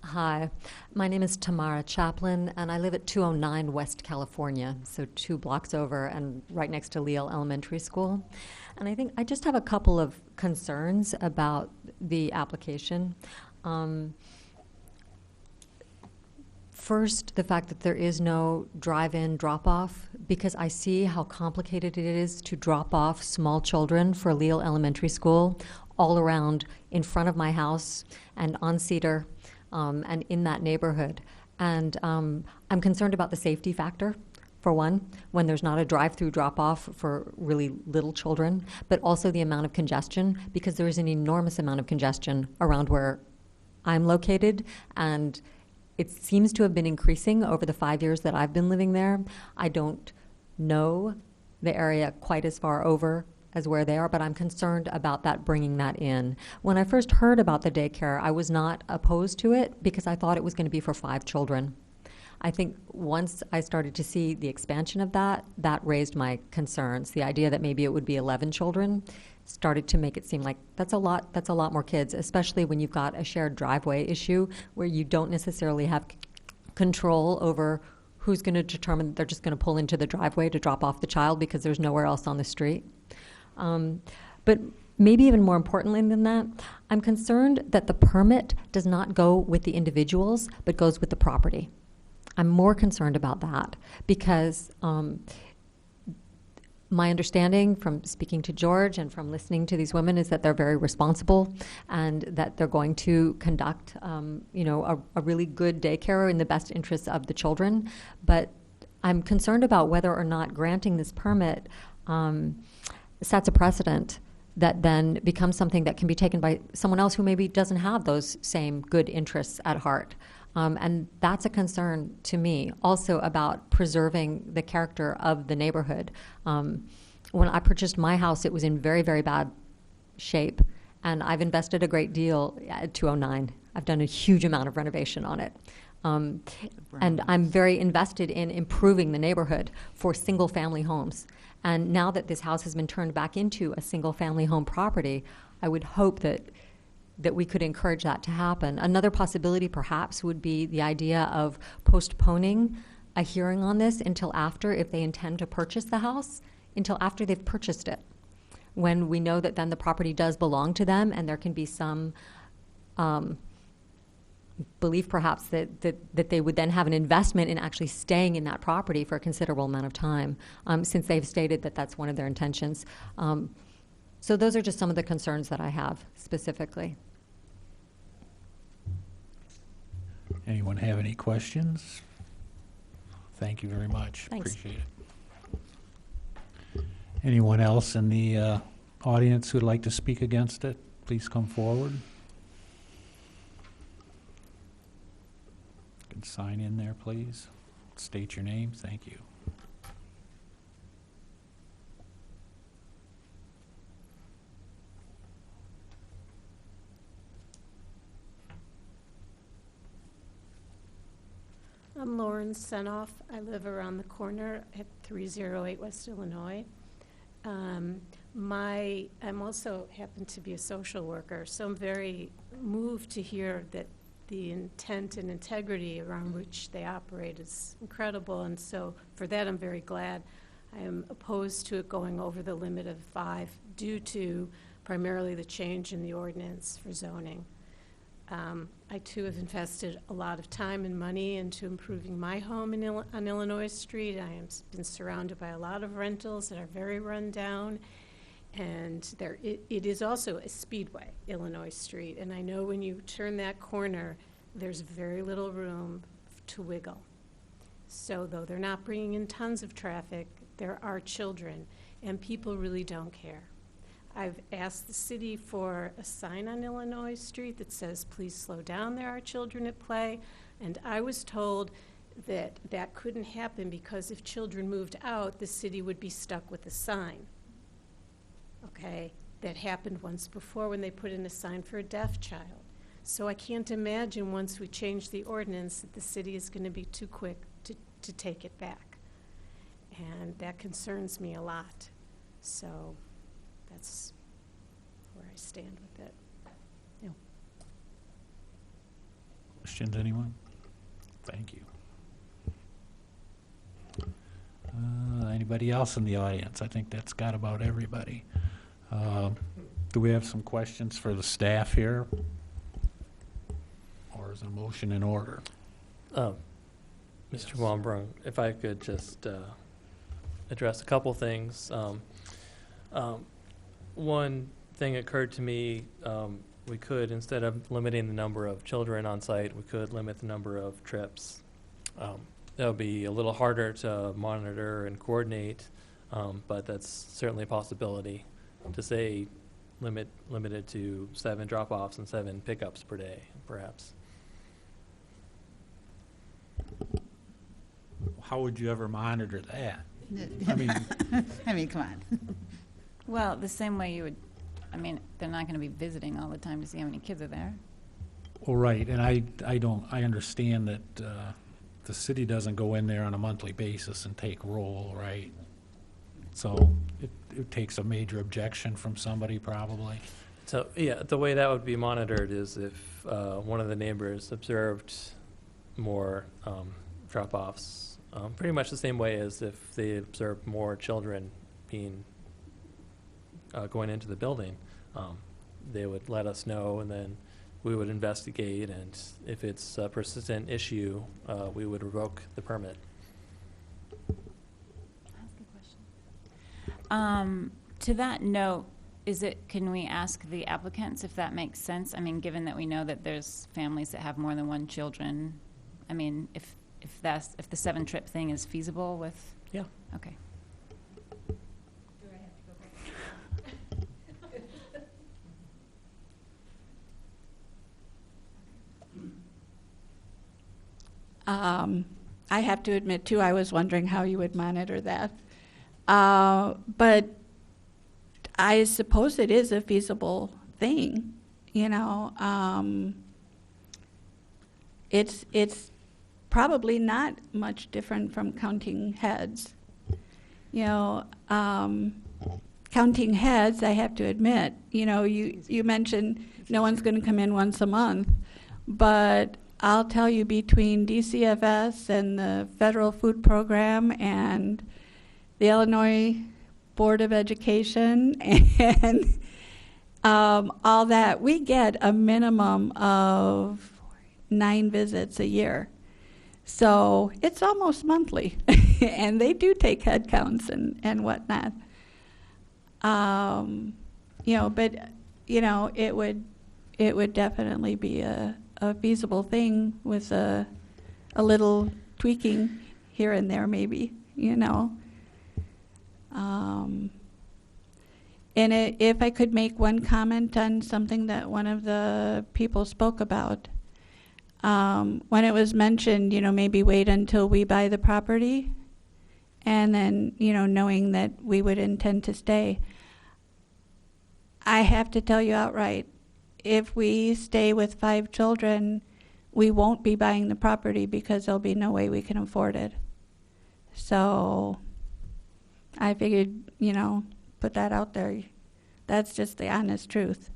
Hi, my name is Tamara Chaplin, and I live at 209 West California, so 2 blocks over and right next to Leal Elementary School. And I think I just have a couple of concerns about the application. First, the fact that there is no drive-in drop-off, because I see how complicated it is to drop off small children for Leal Elementary School all around in front of my house and on Cedar. And in that neighborhood. And I'm concerned about the safety factor, for one, when there's not a drive-through drop-off for really little children, but also the amount of congestion, because there is an enormous amount of congestion around where I'm located, and it seems to have been increasing over the 5 years that I've been living there. I don't know the area quite as far over as where they are, but I'm concerned about that, bringing that in. When I first heard about the daycare, I was not opposed to it because I thought it was going to be for 5 children. I think once I started to see the expansion of that raised my concerns. The idea that maybe it would be 11 children started to make it seem like that's a lot more kids, especially when you've got a shared driveway issue where you don't necessarily have control over who's going to determine that they're just going to pull into the driveway to drop off the child because there's nowhere else on the street. But maybe even more importantly than that, I'm concerned that the permit does not go with the individuals, but goes with the property. I'm more concerned about that because my understanding from speaking to George and from listening to these women is that they're very responsible and that they're going to conduct, a really good daycare in the best interests of the children. But I'm concerned about whether or not granting this permit sets a precedent that then becomes something that can be taken by someone else who maybe doesn't have those same good interests at heart. And that's a concern to me, also about preserving the character of the neighborhood. When I purchased my house, it was in very, very bad shape, and I've invested a great deal at 209. I've done a huge amount of renovation on it. And I'm very invested in improving the neighborhood for single-family homes. And now that this house has been turned back into a single-family home property, I would hope that we could encourage that to happen. Another possibility, perhaps, would be the idea of postponing a hearing on this until after, if they intend to purchase the house, until after they've purchased it, when we know that then the property does belong to them and there can be some belief perhaps that they would then have an investment in actually staying in that property for a considerable amount of time, since they've stated that that's one of their intentions. So those are just some of the concerns that I have specifically. Anyone have any questions? Thank you very much. Thanks. Appreciate it. Anyone else in the audience who'd like to speak against it? please come forward. You can sign in there, please. State your name. Thank you. I'm Lauren Senoff. I live around the corner at 308 West Illinois. I'm also happen to be a social worker, so I'm very moved to hear that the intent and integrity around which they operate is incredible, and so for that I'm very glad. I am opposed to it going over the limit of 5 due to primarily the change in the ordinance for zoning. I too have invested a lot of time and money into improving my home on Illinois Street. I have been surrounded by a lot of rentals that are very run down, and it is also a speedway, Illinois Street, and I know when you turn that corner, there's very little room to wiggle. So though they're not bringing in tons of traffic, there are children, and people really don't care. I've asked the city for a sign on Illinois Street that says, please slow down, there are children at play. And I was told that that couldn't happen because if children moved out, the city would be stuck with a sign. Okay, that happened once before when they put in a sign for a deaf child. So I can't imagine once we change the ordinance that the city is going to be too quick to take it back. And that concerns me a lot. So that's where I stand with it. Yeah. Questions, anyone? Thank you. Anybody else in the audience? I think that's got about everybody. Do we have some questions for the staff here? Or is a motion in order? Mr. Wombrun, if I could just address a couple things. One thing occurred to me, we could, instead of limiting the number of children on site, we could limit the number of trips. That would be a little harder to monitor and coordinate, but that's certainly a possibility to say limited to 7 drop-offs and 7 pickups per day, perhaps. How would you ever monitor that? I mean, come on. Well, the same way you would, I mean, they're not going to be visiting all the time to see how many kids are there. Well, right, and I understand that the city doesn't go in there on a monthly basis and take roll, right? So it takes a major objection from somebody probably. So, yeah, the way that would be monitored is if one of the neighbors observed more drop-offs, pretty much the same way as if they observed more children being going into the building. They would let us know, and then we would investigate, and if it's a persistent issue, we would revoke the permit. To that note, can we ask the applicants if that makes sense? I mean, given that we know that there's families that have more than 1 children, I mean, if the 7-trip thing is feasible with? Yeah. Okay. I have to admit, too, I was wondering how you would monitor that. But I suppose it is a feasible thing, you know. It's probably not much different from counting heads. You know, counting heads, I have to admit, you know, you mentioned no one's going to come in once a month, but I'll tell you, between DCFS and the Federal Food Program and the Illinois Board of Education and all that, we get a minimum of 9 visits a year. So it's almost monthly, and they do take head counts and whatnot. You know, but you know, it would definitely be a feasible thing with a little tweaking here and there, maybe, you know. And if I could make one comment on something that one of the people spoke about, when it was mentioned, maybe wait until we buy the property, and then, knowing that we would intend to stay. I have to tell you outright, if we stay with 5 children, we won't be buying the property because there'll be no way we can afford it. So I figured, put that out there. That's just the honest truth.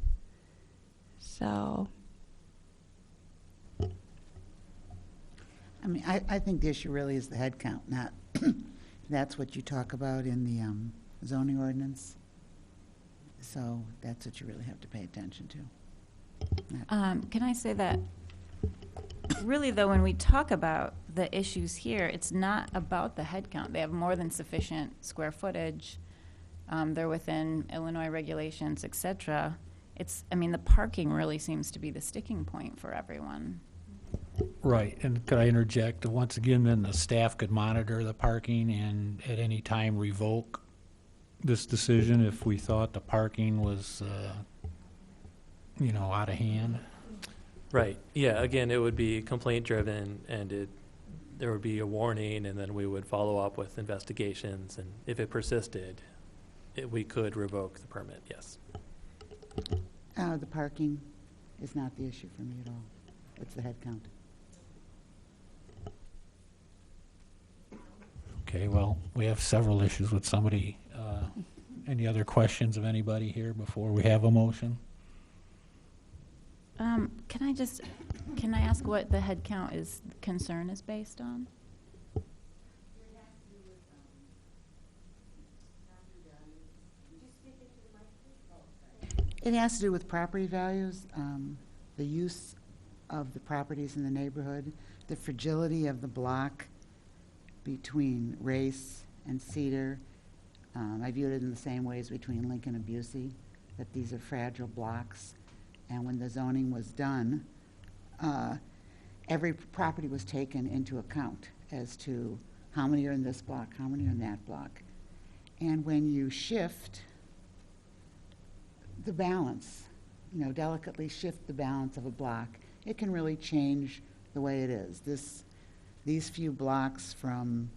So. I mean, I think the issue really is the head count, not, that's what you talk about in the zoning ordinance. So that's what you really have to pay attention to. Can I say that, really though, when we talk about the issues here, it's not about the head count. They have more than sufficient square footage. They're within Illinois regulations, et cetera. The parking really seems to be the sticking point for everyone. Right, and could I interject, once again, then the staff could monitor the parking and at any time revoke this decision if we thought the parking was, out of hand? Right, yeah, again, it would be complaint driven, and there would be a warning, and then we would follow up with investigations, and if it persisted, we could revoke the permit, yes. The parking is not the issue for me at all. It's the head count. Okay, well, we have several issues with somebody. Any other questions of anybody here before we have a motion? Can I ask what the head count concern is based on? It has to do with property values, the use of the properties in the neighborhood, the fragility of the block between Race and Cedar. I viewed it in the same ways between Lincoln and Busey, that these are fragile blocks. And when the zoning was done, every property was taken into account as to how many are in this block, how many are in that block. And when you shift the balance, delicately shift the balance of a block, it can really change the way it is. These few blocks from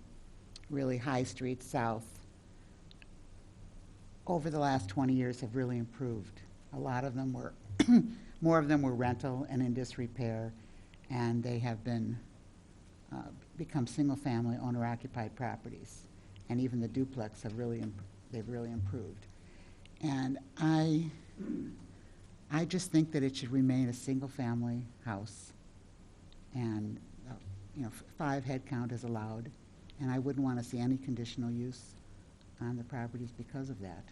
really High Street south over the last 20 years have really improved. A lot of them were, more of them were rental and in disrepair, and they have been become single-family owner-occupied properties. And even the duplex have they've really improved. And I just think that it should remain a single-family house, and 5 head count is allowed, and I wouldn't want to see any conditional use on the properties because of that.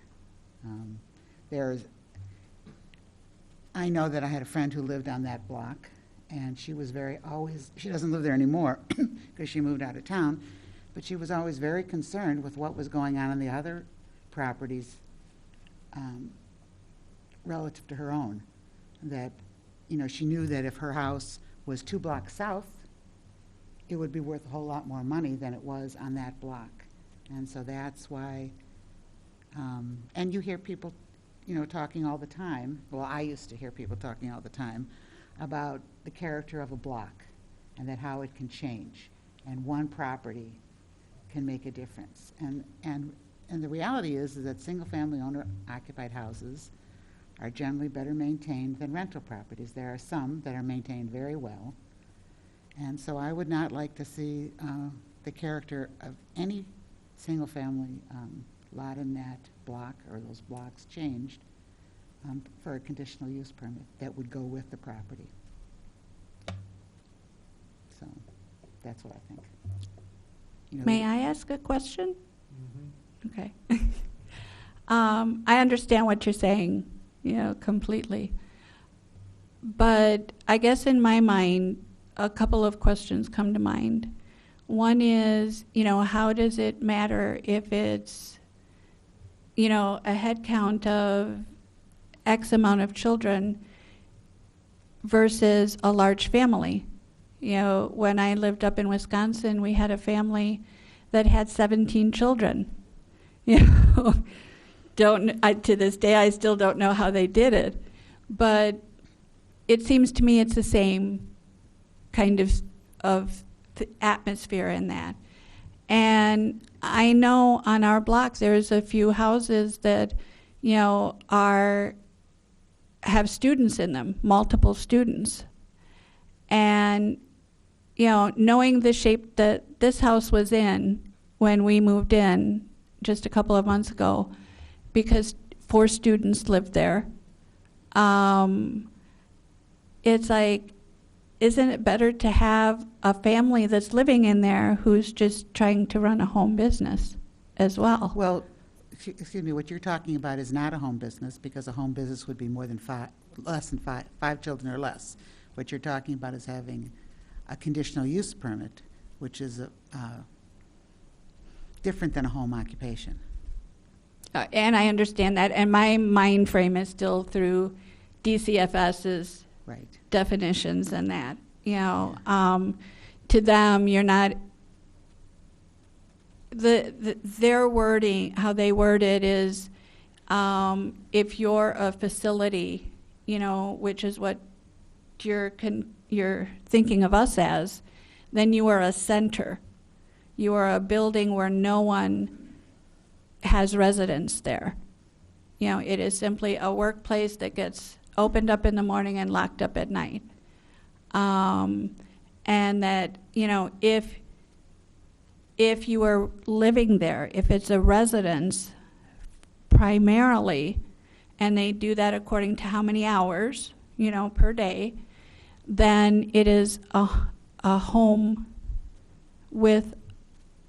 I know that I had a friend who lived on that block, and she was she doesn't live there anymore because she moved out of town, but she was always very concerned with what was going on in the other properties relative to her own. That, she knew that if her house was 2 blocks south, it would be worth a whole lot more money than it was on that block. And so that's why, and you hear people, talking all the time. Well, I used to hear people talking all the time about the character of a block and that how it can change. And one property can make a difference. And the reality is that single-family owner-occupied houses are generally better maintained than rental properties. There are some that are maintained very well. And so I would not like to see the character of any single-family lot in that block or those blocks changed for a conditional use permit that would go with the property. So that's what I think. May I ask a question? Mm-hmm. Okay. I understand what you're saying, completely. But I guess in my mind, a couple of questions come to mind. One is, how does it matter if it's, a head count of X amount of children versus a large family? When I lived up in Wisconsin, we had a family that had 17 children. to this day, I still don't know how they did it. But it seems to me it's the same kind of atmosphere in that. And I know on our block there's a few houses that, you know, have students in them, multiple students. And, you know, knowing the shape that this house was in when we moved in just a couple of months ago, because 4 students lived there, it's like, isn't it better to have a family that's living in there who's just trying to run a home business as well? Well, excuse me, what you're talking about is not a home business, because a home business would be less than five children or less. What you're talking about is having a conditional use permit, which is different than a home occupation. And I understand that, and my mind frame is still through DCFS's Right. definitions and that. You know, to them, you're not. Their wording, how they word it is, if you're a facility, you know, which is what you're thinking of us as, then you are a center. You are a building where no one has residence there. You know, it is simply a workplace that gets opened up in the morning and locked up at night. And that, you know, if you are living there, if it's a residence primarily, and they do that according to how many hours, you know, per day, then it is a home with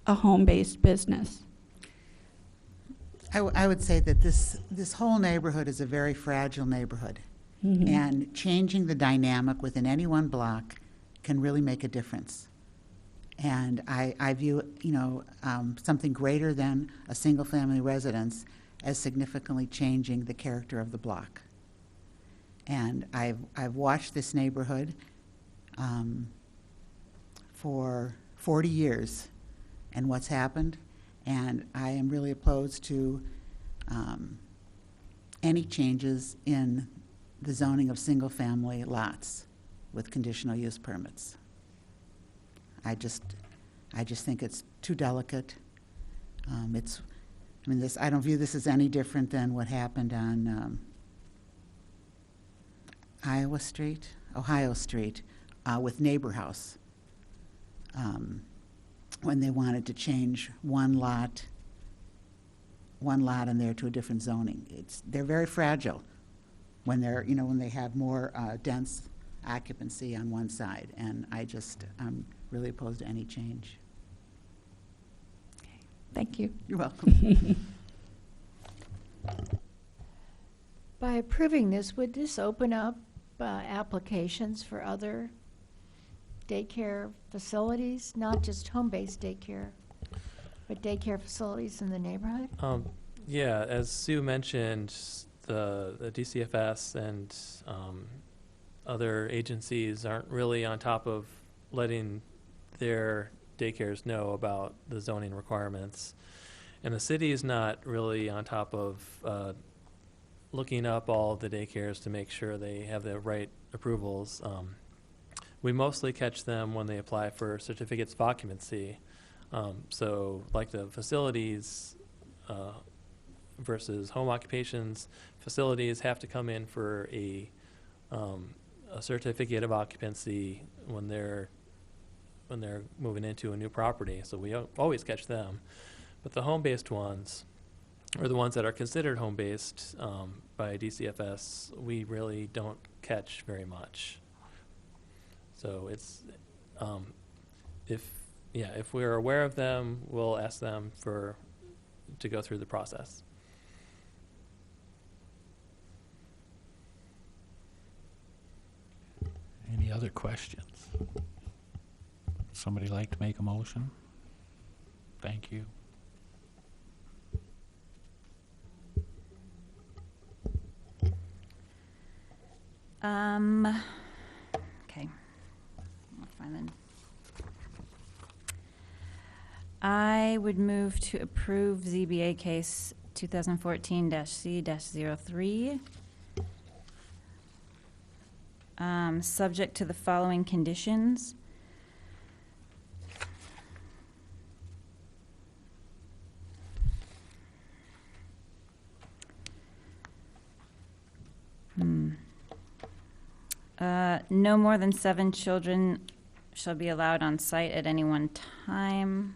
a home-based business. I would say that this whole neighborhood is a very fragile neighborhood. Mhm. And changing the dynamic within any one block can really make a difference. And I view, you know, something greater than a single-family residence as significantly changing the character of the block. And I've watched this neighborhood for 40 years and what's happened, and I am really opposed to any changes in the zoning of single-family lots with conditional use permits. I just think it's too delicate. I don't view this as any different than what happened on Ohio Street, with Neighbor House, when they wanted to change one lot in there to a different zoning. They're very fragile when when they have more dense occupancy on one side, and I'm really opposed to any change. Thank you. You're welcome. By approving this, would this open up applications for other daycare facilities, not just home-based daycare, but daycare facilities in the neighborhood? Yeah, as Sue mentioned, the DCFS and other agencies aren't really on top of letting their daycares know about the zoning requirements. And the city is not really on top of looking up all of the daycares to make sure they have the right approvals. We mostly catch them when they apply for certificates of occupancy. So like the facilities versus home occupations, facilities have to come in for a certificate of occupancy when they're moving into a new property. So we always catch them. But the home-based ones, or the ones that are considered home-based by DCFS, we really don't catch very much. So it's, if we're aware of them, we'll ask them to go through the process. Any other questions? Somebody like to make a motion? Thank you. Okay. I'll find them. I would move to approve ZBA case 2014-C-03. Subject to the following conditions. No more than 7 children shall be allowed on site at any one time.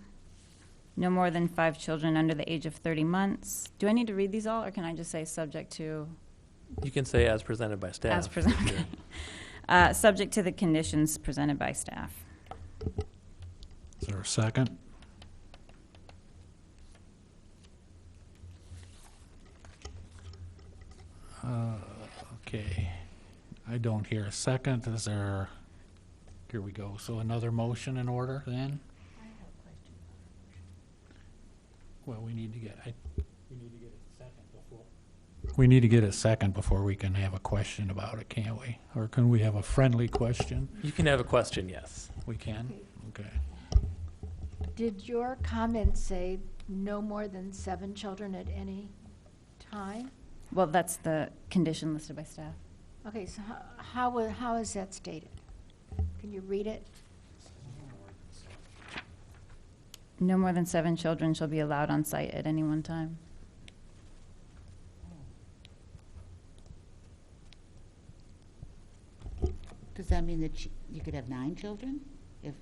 No more than 5 children under the age of 30 months. Do I need to read these all, or can I just say subject to? You can say as presented by staff. As presented, Yeah. okay. Subject to the conditions presented by staff. Is there a second? Okay. I don't hear a second. Is there, here we go. So another motion in order then? Well, we need to get a second before we can have a question about it, can't we? Or can we have a friendly question? You can have a question, yes. We can? Okay. Did your comment say no more than 7 children at any time? Well, that's the condition listed by staff. Okay, so how is that stated? Can you read it? No more than 7 children shall be allowed on site at any one time. Does that mean that you could have 9 children? If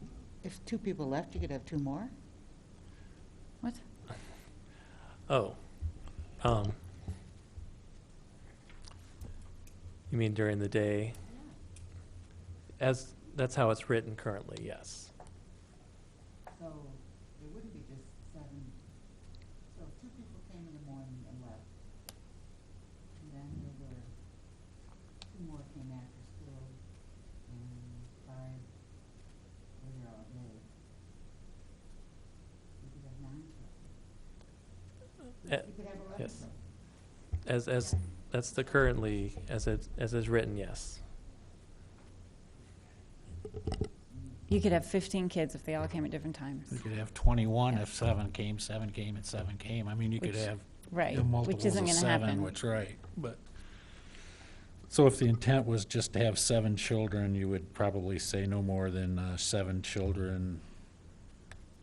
2 people left, you could have 2 more? What? Oh. You mean during the day? That's how it's written currently, yes. So it wouldn't be just 7. So if 2 people came in the morning and left, and then there were 2 more came after school, and 5 were there all day, you could have 9 children. Uh, You could have 11 yes. children. As that's the currently, as is written, yes. You could have 15 kids if they all came at different times. You could have 21 if 7 came, and 7 came. I mean, you could Which- have Right, multiples which isn't of going to 7, happen. which, right, but, so if the intent was just to have 7 children, you would probably say no more than 7 children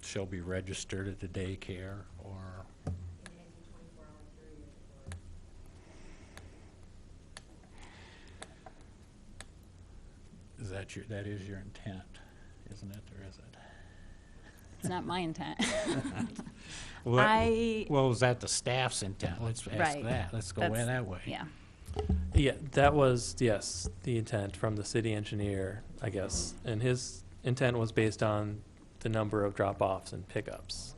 shall be registered at the daycare, or, that is your intent, isn't it, or is it? It's not my intent. Well, is that the staff's intent? Let's ask Right. that. Let's go That's- that way. Yeah. Yeah, that was, yes, the intent from the city engineer, I guess. And his intent was based on the number of drop-offs and pickups.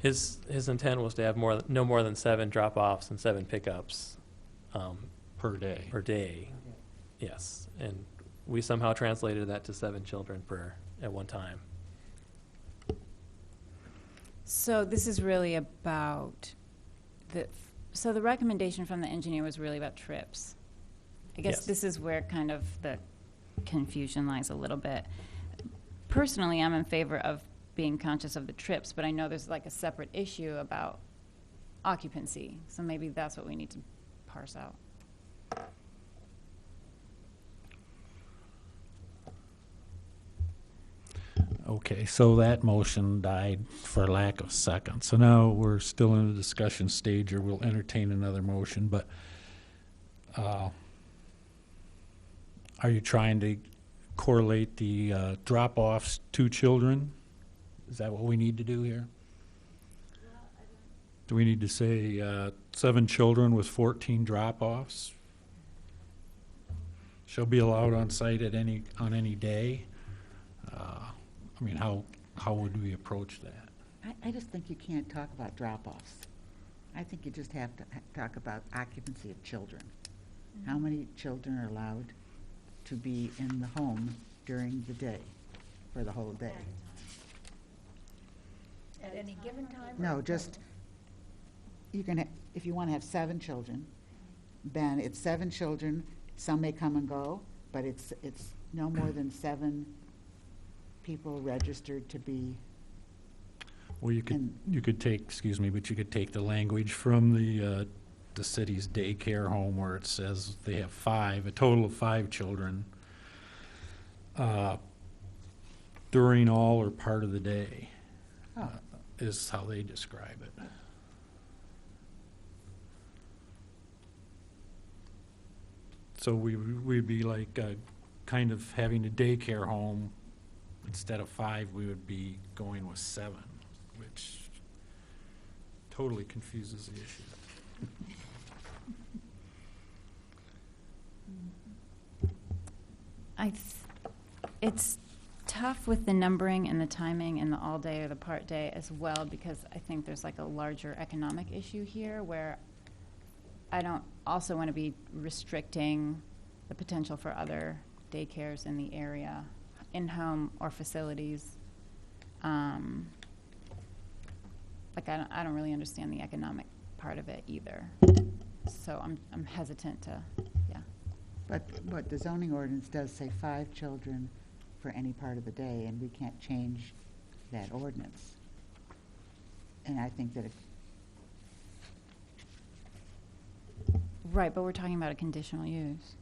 His intent was to have no more than 7 drop-offs and 7 pickups Per day. per day. Yes, and we somehow translated that to 7 children at one time. So this is really about so the recommendation from the engineer was really about trips. I guess Yes. this is where kind of the confusion lies a little bit. Personally, I'm in favor of being conscious of the trips, but I know there's like a separate issue about occupancy. So maybe that's what we need to parse out. Okay, so that motion died for lack of second. So now we're still in the discussion stage, or we'll entertain another motion, but are you trying to correlate the drop-offs to children? Is that what we need to do here? Do we need to say 7 children with 14 drop-offs shall be allowed on site on any day? I mean, how would we approach that? I just think you can't talk about drop-offs. I think you just have to talk about occupancy of children. How many children are allowed to be in the home during the day, for the whole day? At any given time? No, just, you can, if you want to have 7 children, then it's 7 children, some may come and go, but it's no more than 7 people registered to be. Well, you could take, excuse me, but you could take the language from the city's daycare home where it says they have a total of 5 children, during all or part of the day, is how they describe it. So we'd be like, kind of having a daycare home, instead of 5, we would be going with 7, which totally confuses the issue. It's tough with the numbering and the timing and the all-day or the part-day as well, because I think there's like a larger economic issue here where I don't also want to be restricting the potential for other daycares in the area, in-home or facilities. Like I don't really understand the economic part of it either. So I'm hesitant to, yeah. But the zoning ordinance does say 5 children for any part of the day, and we can't change that ordinance. And I think that Right, but we're talking about a conditional use.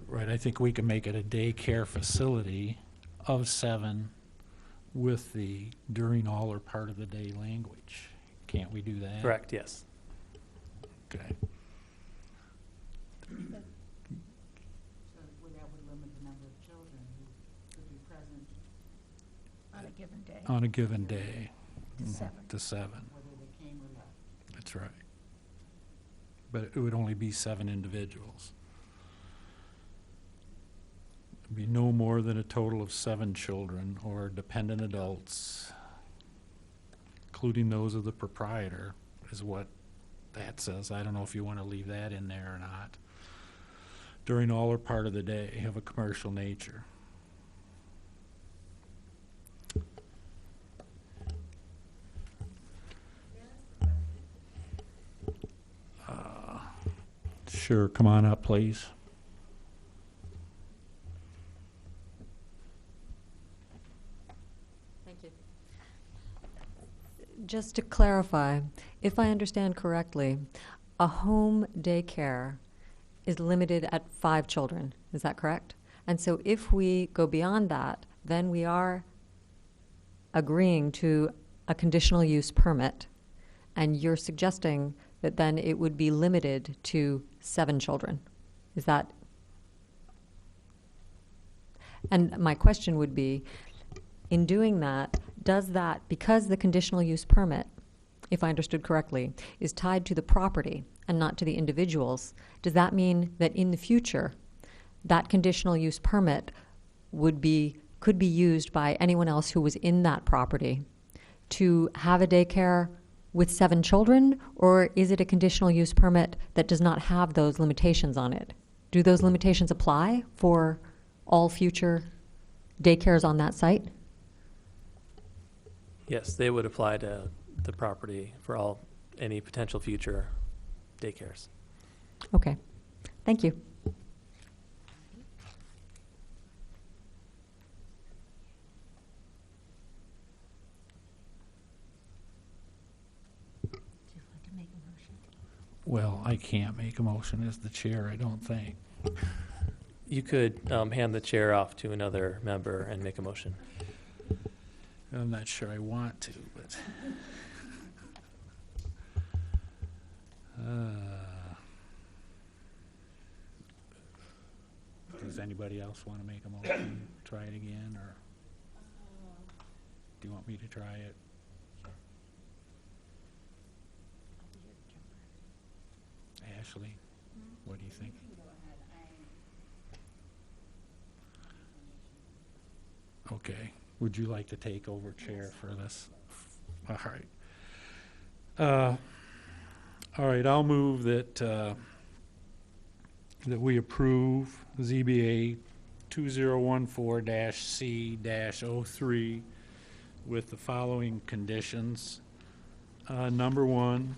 Right, I think we can make it a daycare facility of 7 with the during all or part of the day language. Can't we do that? Correct, yes. Okay. So that would limit the number of children who could be present On a given day. On a given day. To 7. To 7, whether they came or left. that's right. But it would only be 7 individuals. It'd be no more than a total of 7 children or dependent adults, including those of the proprietor, is what that says. I don't know if you want to leave that in there or not. During all or part of the day of a commercial nature. Sure, come on up, please. Thank you. Just to clarify, if I understand correctly, a home daycare is limited at 5 children. Is that correct? And so if we go beyond that, then we are agreeing to a conditional use permit, and you're suggesting that then it would be limited to 7 children. Is that? And my question would be, in doing that, does that, because the conditional use permit, if I understood correctly, is tied to the property and not to the individuals, does that mean that in the future, that conditional use permit could be used by anyone else who was in that property to have a daycare with 7 children, or is it a conditional use permit that does not have those limitations on it? Do those limitations apply for all future daycares on that site? Yes, they would apply to the property for any potential future daycares. Okay, thank you. Well, I can't make a motion as the chair, I don't think. You could hand the chair off to another member and make a motion. I'm not sure I want to, but. Does anybody else want to make a motion? Try it again, or do you want me to try it? Ashley, what do you think? Okay, would you like to take over chair for this? All right. All right, I'll move that, that we approve ZBA 2014-C-03 with the following conditions. Number 1,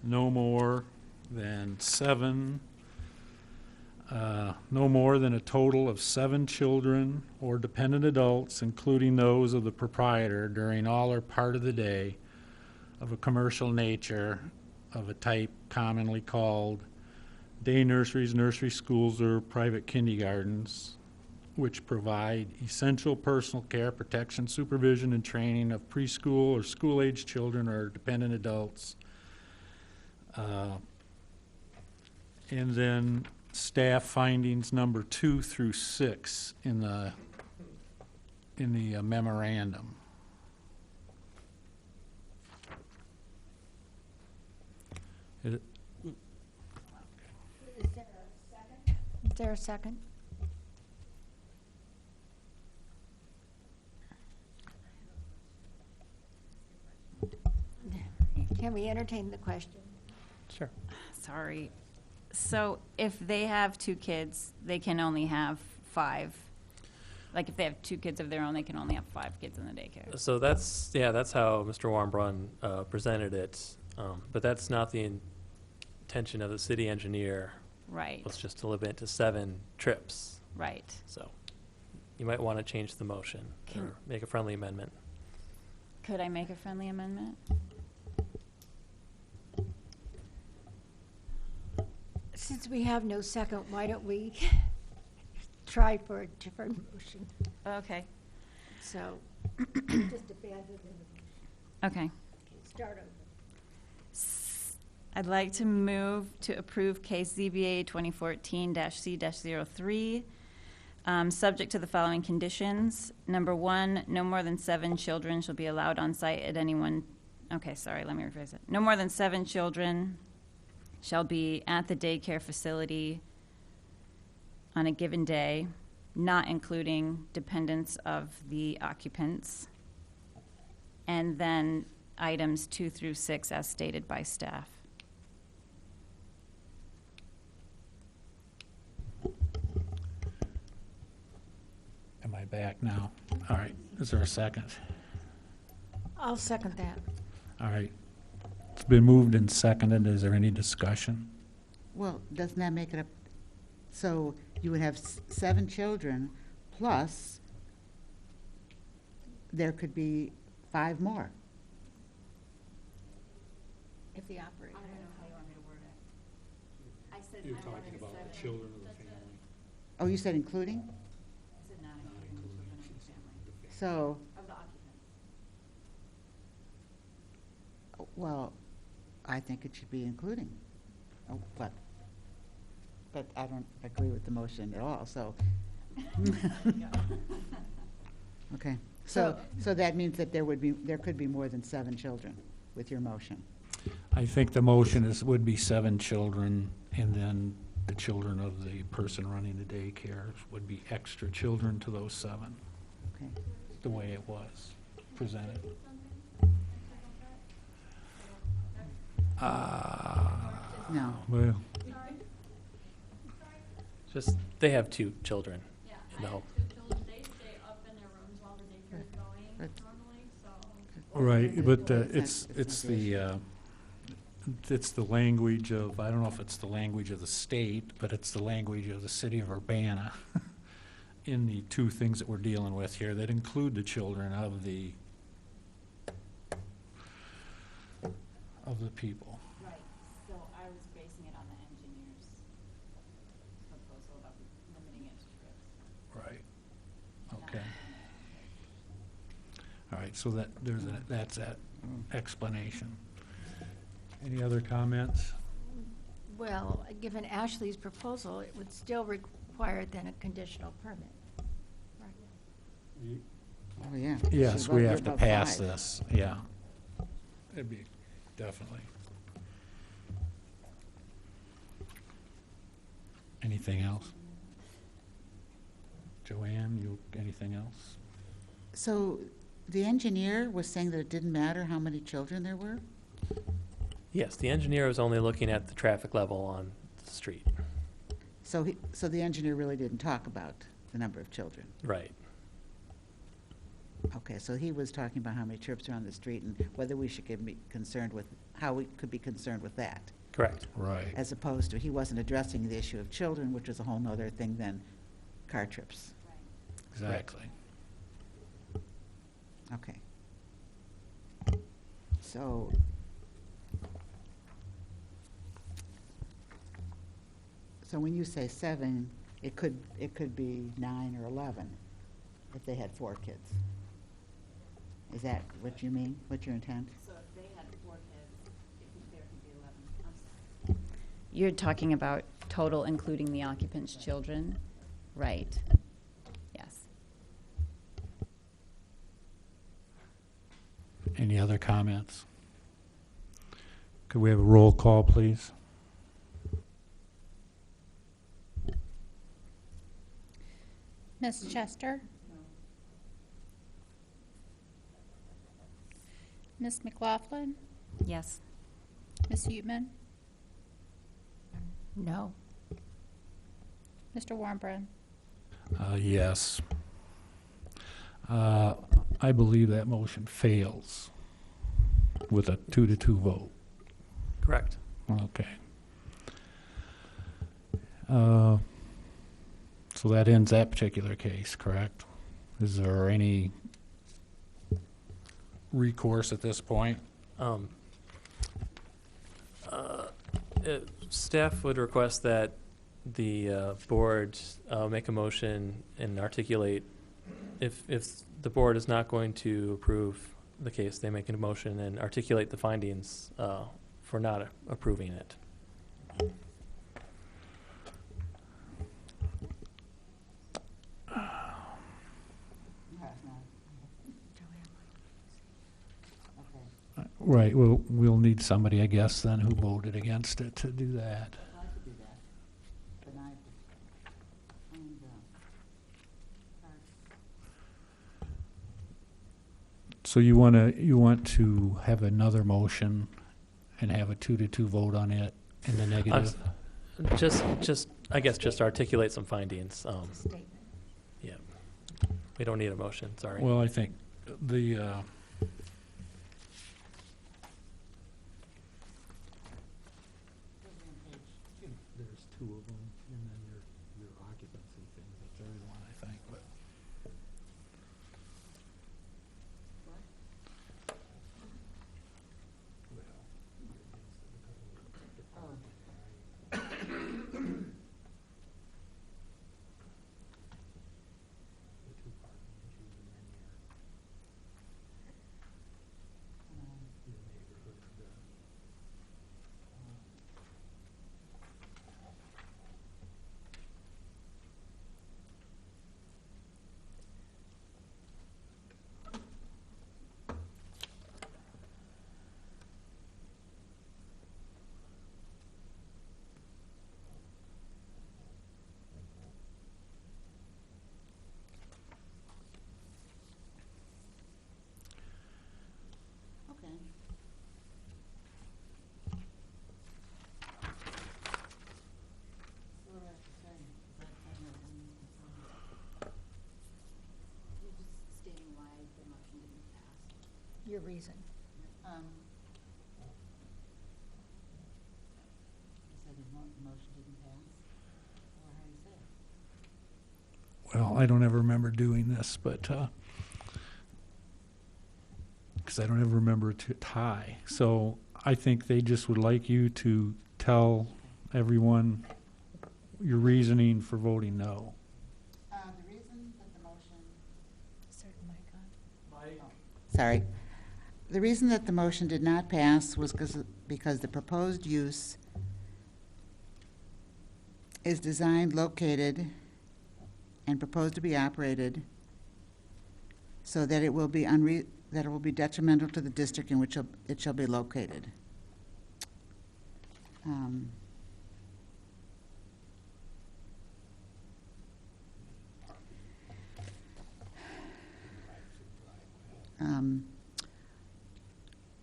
no more than 7 no more than a total of 7 children or dependent adults, including those of the proprietor, during all or part of the day of a commercial nature of a type commonly called day nurseries, nursery schools, or private kindergartens, which provide essential personal care, protection, supervision, and training of preschool or school-age children or dependent adults. And then staff findings number 2 through 6 in the memorandum. Is there a second? Can we entertain the question? Sure. Sorry. So if they have 2 kids, they can only have 5. Like if they have 2 kids of their own, they can only have 5 kids in the daycare. So that's how Mr. Warmbrun presented it, but that's not the intention of the city engineer. Right, It's just to limit it to 7 trips. right. So you might want to change the motion or make a friendly amendment. Could I make a friendly amendment? Since we have no second, why don't we try for a different motion? Okay. So, just abandon it. Okay. Start over. I'd like to move to approve case ZBA 2014-C-03, subject to the following conditions. Number 1, no more than 7 children shall be allowed on site at any one. Okay, sorry, let me rephrase it. No more than 7 children shall be at the daycare facility on a given day, not including dependents of the occupants. And then items 2 through 6 as stated by staff. Am I back now? All right. Is there a second? I'll second that. All right. It's been moved and seconded. Is there any discussion? Well, doesn't that make it up? So you would have 7 children, plus there could be 5 more. If the operator. I don't know how you want me to word it. I said You're talking about the children of the family. Oh, you said including? I said not including the children of the family. So, Of the occupants. well, I think it should be including. Oh, but I don't agree with the motion at all, so. Okay, so that means that there could be more than 7 children with your motion. I think the motion would be 7 children, and then the children of the person running the daycare would be extra children to those 7, Okay. the way it was presented. No. Well, Just, they have 2 children in the home. They stay up in their rooms while the daycare is going That's- normally, so. right, but It's it's the language of, I don't know if it's the language of the state, but it's the language of the city of Urbana in the 2 things that we're dealing with here that include the children of the people. Right, so I was basing it on the engineer's proposal about limiting it to trips. Right. Okay. All right, so that's that explanation. Any other comments? Well, given Ashley's proposal, it would still require then a conditional permit. Oh, yeah. Yes, Should we vote have to about pass 5. this, yeah. It'd be, definitely. Anything else? Joanne, anything else? So the engineer was saying that it didn't matter how many children there were? Yes, the engineer was only looking at the traffic level on the street. So the engineer really didn't talk about the number of children? Right. Okay, so he was talking about how many trips are on the street and whether we should be concerned with, how we could be concerned with that. Correct. Right. As opposed to, he wasn't addressing the issue of children, which is a whole nother thing than car trips. Exactly. Okay. So, when you say 7, it could be 9 or 11 if they had 4 kids. Is that what you mean? What's your intent? So if they had 4 kids, there could be 11. You're talking about total including the occupants' children? Right. Yes. Any other comments? Could we have a roll call, please? Ms. Chester? Ms. McLaughlin? Yes. Ms. Utman? No. Mr. Warmbrun? Yes. I believe that motion fails with a 2-2 vote. Correct. Okay. So that ends that particular case, correct? Is there any recourse at this point? Staff would request that the board make a motion and articulate, if the board is not going to approve the case, they make a motion and articulate the findings for not approving it. Right, we'll need somebody, I guess, then, who voted against it to do that. I could do that. But So you want to have another motion and have a 2-2 vote on it in the negative? I guess just articulate some findings. Yeah. We don't need a motion, sorry. Well, I think the, there's 2 of them, and then your occupancy thing, the third one, I think, but. okay. You're just stating why the motion didn't pass. Your reason. So the motion didn't pass? Or how do you say it? Well, I don't ever remember doing this, but, because I don't ever remember to tie. So I think they just would like you to tell everyone your reasoning for voting no. The reason that the motion... Sorry. The reason that the motion did not pass was because the proposed use is designed, located, and proposed to be operated so that it will be detrimental to the district in which it shall be located.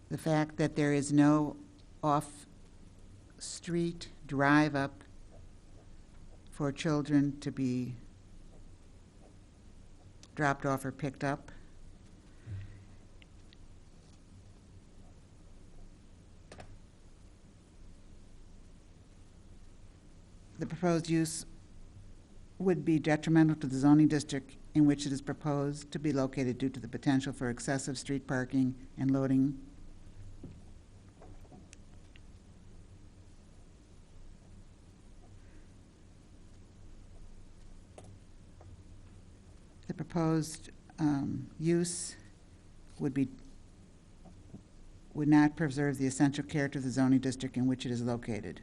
The fact that there is no off-street drive-up for children to be dropped off or picked up. the proposed use would be detrimental to the zoning district in which it is proposed to be located due to the potential for excessive street parking and loading. The proposed use would not preserve the essential character of the zoning district in which it is located.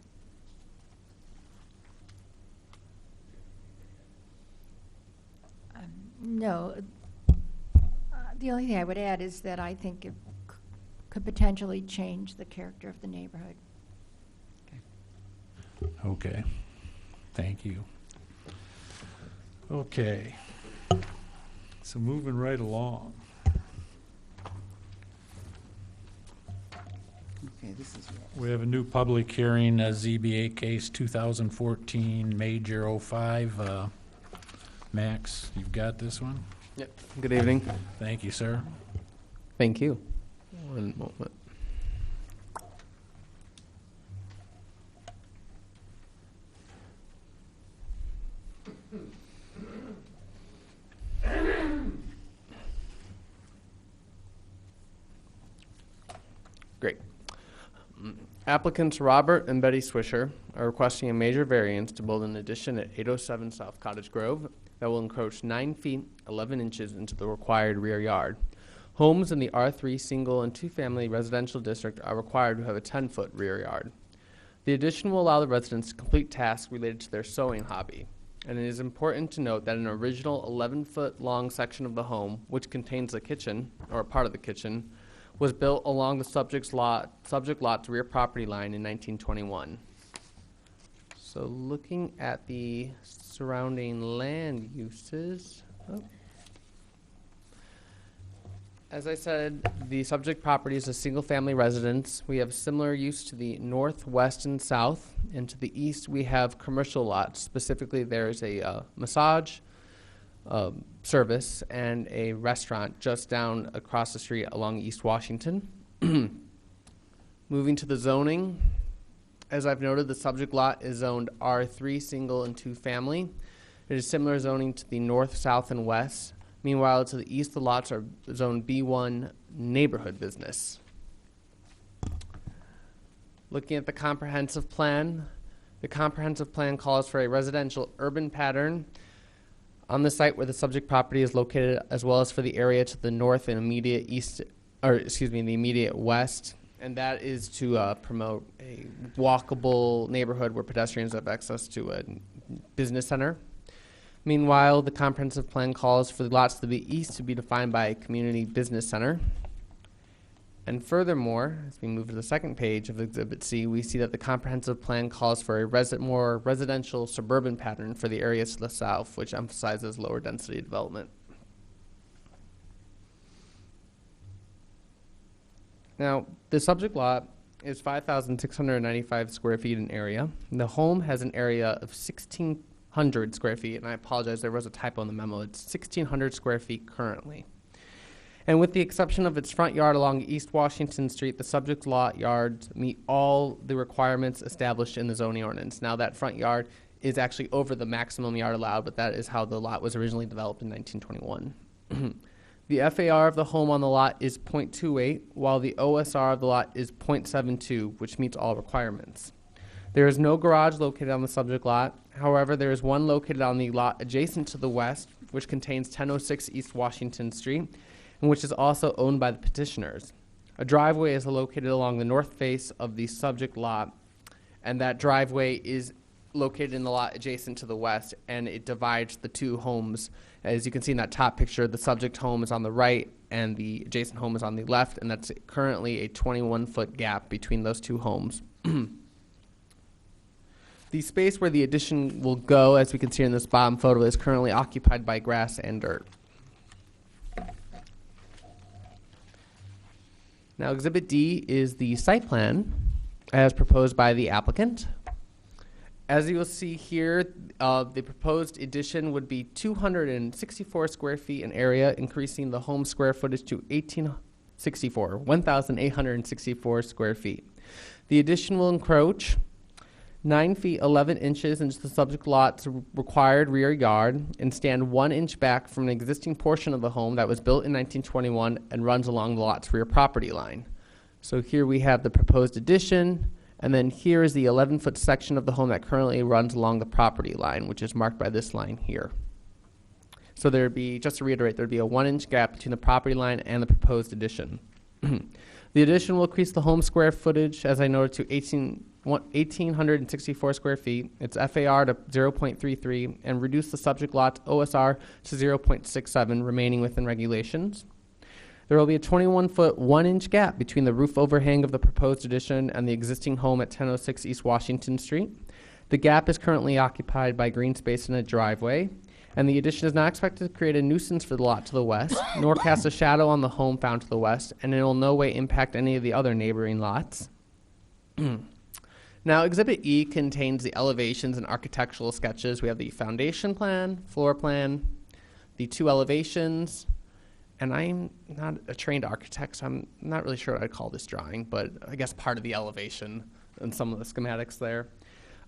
No. The only thing I would add is that I think it could potentially change the character of the neighborhood. Okay, thank you. Okay, so moving right along. Okay, this is We have a new public hearing, ZBA case 2014, Major 05. Max, you've got this one? Yep. Good evening. Thank you, sir. Thank you. One moment. Great. Applicants Robert and Betty Swisher are requesting a major variance to build an addition at 807 South Cottage Grove that will encroach 9 feet 11 inches into the required rear yard. Homes in the R3 single and two-family residential district are required to have a 10-foot rear yard. The addition will allow the residents to complete tasks related to their sewing hobby, and it is important to note that an original 11-foot long section of the home, which contains the kitchen, or a part of the kitchen, was built along the subject lot's rear property line in 1921. So looking at the surrounding land uses. As I said, the subject property is a single-family residence. We have similar use to the north, west, and south. And to the east, we have commercial lots. Specifically, there is a massage service and a restaurant just down across the street along East Washington. Moving to the zoning, as I've noted, the subject lot is zoned R3 single and two family. It is similar zoning to the north, south, and west. Meanwhile, to the east, the lots are zoned B1 neighborhood business. Looking at the comprehensive plan calls for a residential urban pattern on the site where the subject property is located, as well as for the area to the north and immediate east, or excuse me, the immediate west. And that is to promote a walkable neighborhood where pedestrians have access to a business center. Meanwhile, the comprehensive plan calls for the lots to the east to be defined by a community business center. And furthermore, as we move to the second page of Exhibit C, we see that the comprehensive plan calls for a more residential suburban pattern for the areas to the south, which emphasizes lower density development. Now, the subject lot is 5,695 square feet in area. The home has an area of 1,600 square feet, and I apologize, there was a typo in the memo. It's 1,600 square feet currently. And with the exception of its front yard along East Washington Street, the subject lot yards meet all the requirements established in the zoning ordinance. Now, that front yard is actually over the maximum yard allowed, but that is how the lot was originally developed in 1921. The FAR of the home on the lot is 0.28, while the OSR of the lot is 0.72, which meets all requirements. There is no garage located on the subject lot. However, there is one located on the lot adjacent to the west, which contains 1006 East Washington Street, and which is also owned by the petitioners. A driveway is located along the north face of the subject lot, and that driveway is located in the lot adjacent to the west, and it divides the two homes. As you can see in that top picture, the subject home is on the right, and the adjacent home is on the left, and that's currently a 21-foot gap between those two homes. The space where the addition will go, as we can see in this bottom photo, is currently occupied by grass and dirt. Now, Exhibit D is the site plan as proposed by the applicant. As you will see here, the proposed addition would be 264 square feet in area, increasing the home square footage to 1,864 square feet. The addition will encroach 9 feet 11 inches into the subject lot's required rear yard, and stand 1 inch back from an existing portion of the home that was built in 1921 and runs along the lot's rear property line. So here we have the proposed addition, and then here is the 11-foot section of the home that currently runs along the property line, which is marked by this line here. So there'd be, just to reiterate, there'd be a 1 inch gap between the property line and the proposed addition. The addition will increase the home square footage, as I noted, to 1,864 square feet. Its FAR to 0.33, and reduce the subject lot's OSR to 0.67, remaining within regulations. There will be a 21-foot, 1-inch gap between the roof overhang of the proposed addition and the existing home at 1006 East Washington Street. The gap is currently occupied by green space and a driveway, and the addition is not expected to create a nuisance for the lot to the west, nor cast a shadow on the home found to the west, and it will in no way impact any of the other neighboring lots. Now, Exhibit E contains the elevations and architectural sketches. We have the foundation plan, floor plan, the 2 elevations, and I'm not a trained architect, so I'm not really sure what I'd call this drawing, but I guess part of the elevation and some of the schematics there.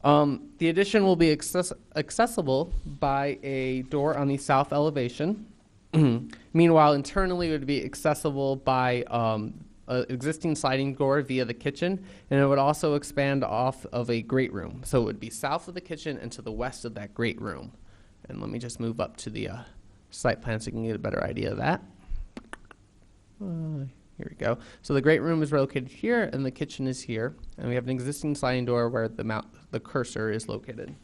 The addition will be accessible by a door on the south elevation. Meanwhile, internally it would be accessible by an existing sliding door via the kitchen, and it would also expand off of a great room. So it would be south of the kitchen and to the west of that great room. And let me just move up to the site plan so you can get a better idea of that. Here we go. So the great room is located here, and the kitchen is here. And we have an existing sliding door where the cursor is located.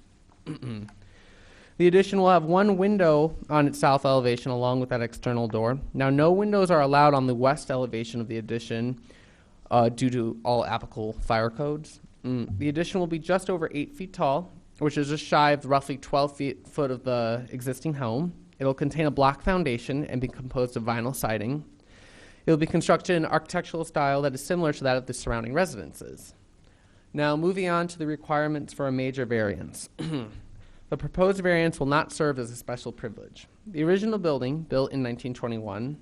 The addition will have 1 window on its south elevation along with that external door. Now, no windows are allowed on the west elevation of the addition due to all applicable fire codes. The addition will be just over 8 feet tall, which is just shy of roughly 12 foot of the existing home. It'll contain a block foundation and be composed of vinyl siding. It will be constructed in an architectural style that is similar to that of the surrounding residences. Now, moving on to the requirements for a major variance. The proposed variance will not serve as a special privilege. The original building, built in 1921,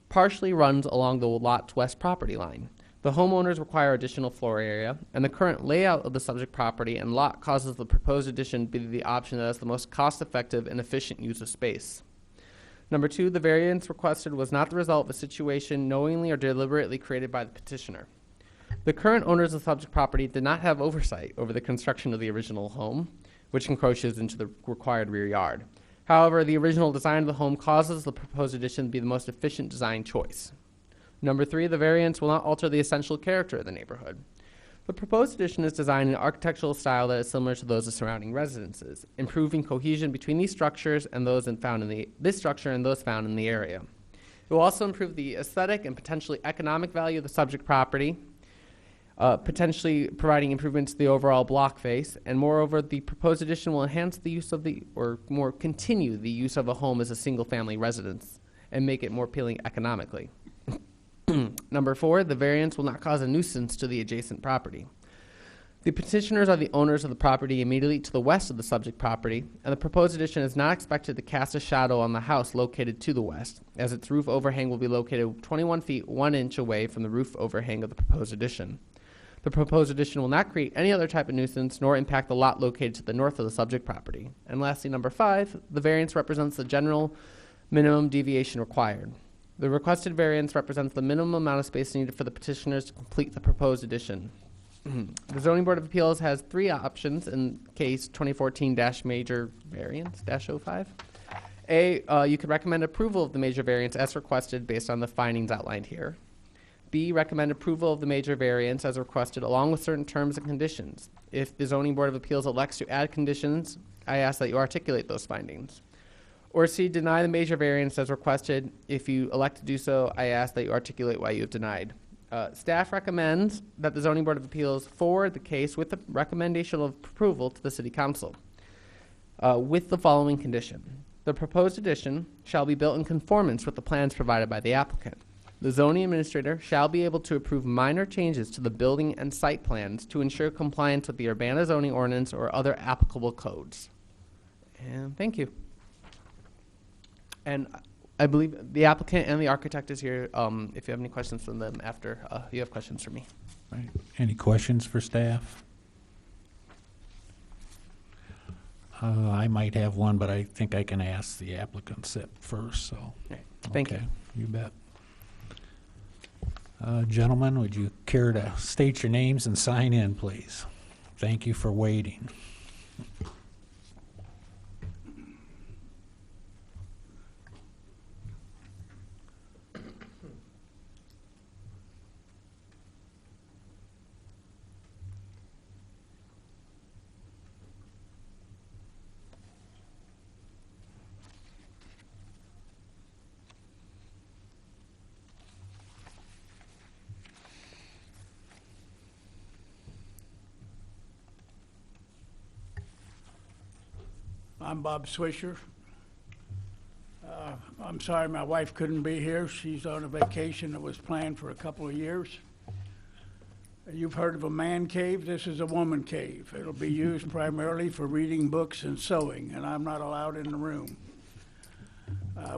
partially runs along the lot's west property line. The homeowners require additional floor area, and the current layout of the subject property and lot causes the proposed addition to be the option that has the most cost-effective and efficient use of space. Number 2, the variance requested was not the result of a situation knowingly or deliberately created by the petitioner. The current owners of the subject property did not have oversight over the construction of the original home, which encroaches into the required rear yard. However, the original design of the home causes the proposed addition to be the most efficient design choice. Number 3, the variance will not alter the essential character of the neighborhood. The proposed addition is designed in an architectural style that is similar to those of surrounding residences, improving cohesion between these structures and those found in this structure and those found in the area. It will also improve the aesthetic and potentially economic value of the subject property, potentially providing improvements to the overall block face, and moreover, the proposed addition will enhance the use of continue the use of a home as a single-family residence and make it more appealing economically. Number 4, the variance will not cause a nuisance to the adjacent property. The petitioners are the owners of the property immediately to the west of the subject property, and the proposed addition is not expected to cast a shadow on the house located to the west, as its roof overhang will be located 21 feet 1 inch away from the roof overhang of the proposed addition. The proposed addition will not create any other type of nuisance nor impact the lot located to the north of the subject property. And lastly, number 5, the variance represents the general minimum deviation required. The requested variance represents the minimum amount of space needed for the petitioners to complete the proposed addition. The Zoning Board of Appeals has 3 options in case 2014-major variance-05. A, you could recommend approval of the major variance as requested based on the findings outlined here. B, recommend approval of the major variance as requested along with certain terms and conditions. If the Zoning Board of Appeals elects to add conditions, I ask that you articulate those findings. Or C, deny the major variance as requested. If you elect to do so, I ask that you articulate why you have denied. Staff recommends that the Zoning Board of Appeals forward the case with the recommendation of approval to the City Council with the following condition. The proposed addition shall be built in conformance with the plans provided by the applicant. The zoning administrator shall be able to approve minor changes to the building and site plans to ensure compliance with the Urbana zoning ordinance or other applicable codes. And thank you. And I believe the applicant and the architect is here. If you have any questions from them after, you have questions for me. Right. Any questions for staff? I might have one, but I think I can ask the applicants it first, so. Thank you. Okay, you bet. Gentlemen, would you care to state your names and sign in, please? Thank you for waiting. I'm Bob Swisher. I'm sorry my wife couldn't be here. She's on a vacation that was planned for a couple of years. You've heard of a man cave. This is a woman cave. It'll be used primarily for reading books and sewing, and I'm not allowed in the room.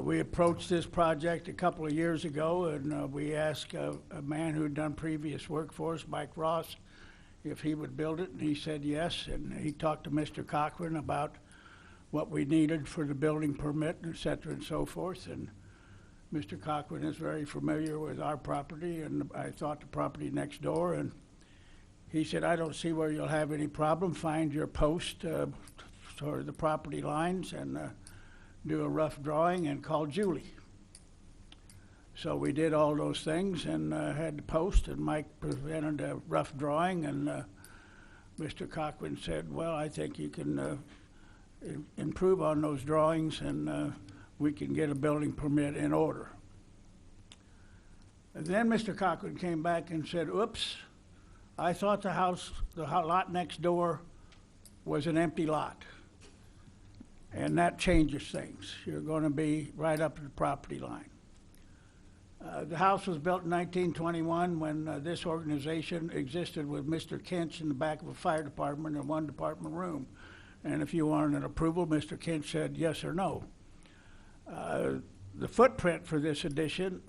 We approached this project a couple of years ago, and we asked a man who had done previous work for us, Mike Ross, if he would build it, and he said yes. And he talked to Mr. Cochran about what we needed for the building permit, et cetera, and so forth. And Mr. Cochran is very familiar with our property, and I thought the property next door. And he said, I don't see where you'll have any problem. Find your post for the property lines and do a rough drawing and call Julie. So we did all those things and had the post, and Mike presented a rough drawing, and Mr. Cochran said, well, I think you can improve on those drawings, and we can get a building permit in order. And then Mr. Cochran came back and said, oops, I thought the lot next door was an empty lot. And that changes things. You're going to be right up to the property line. The house was built in 1921 when this organization existed with Mr. Kinch in the back of a fire department in one department room. And if you wanted an approval, Mr. Kinch said yes or no. The footprint for this addition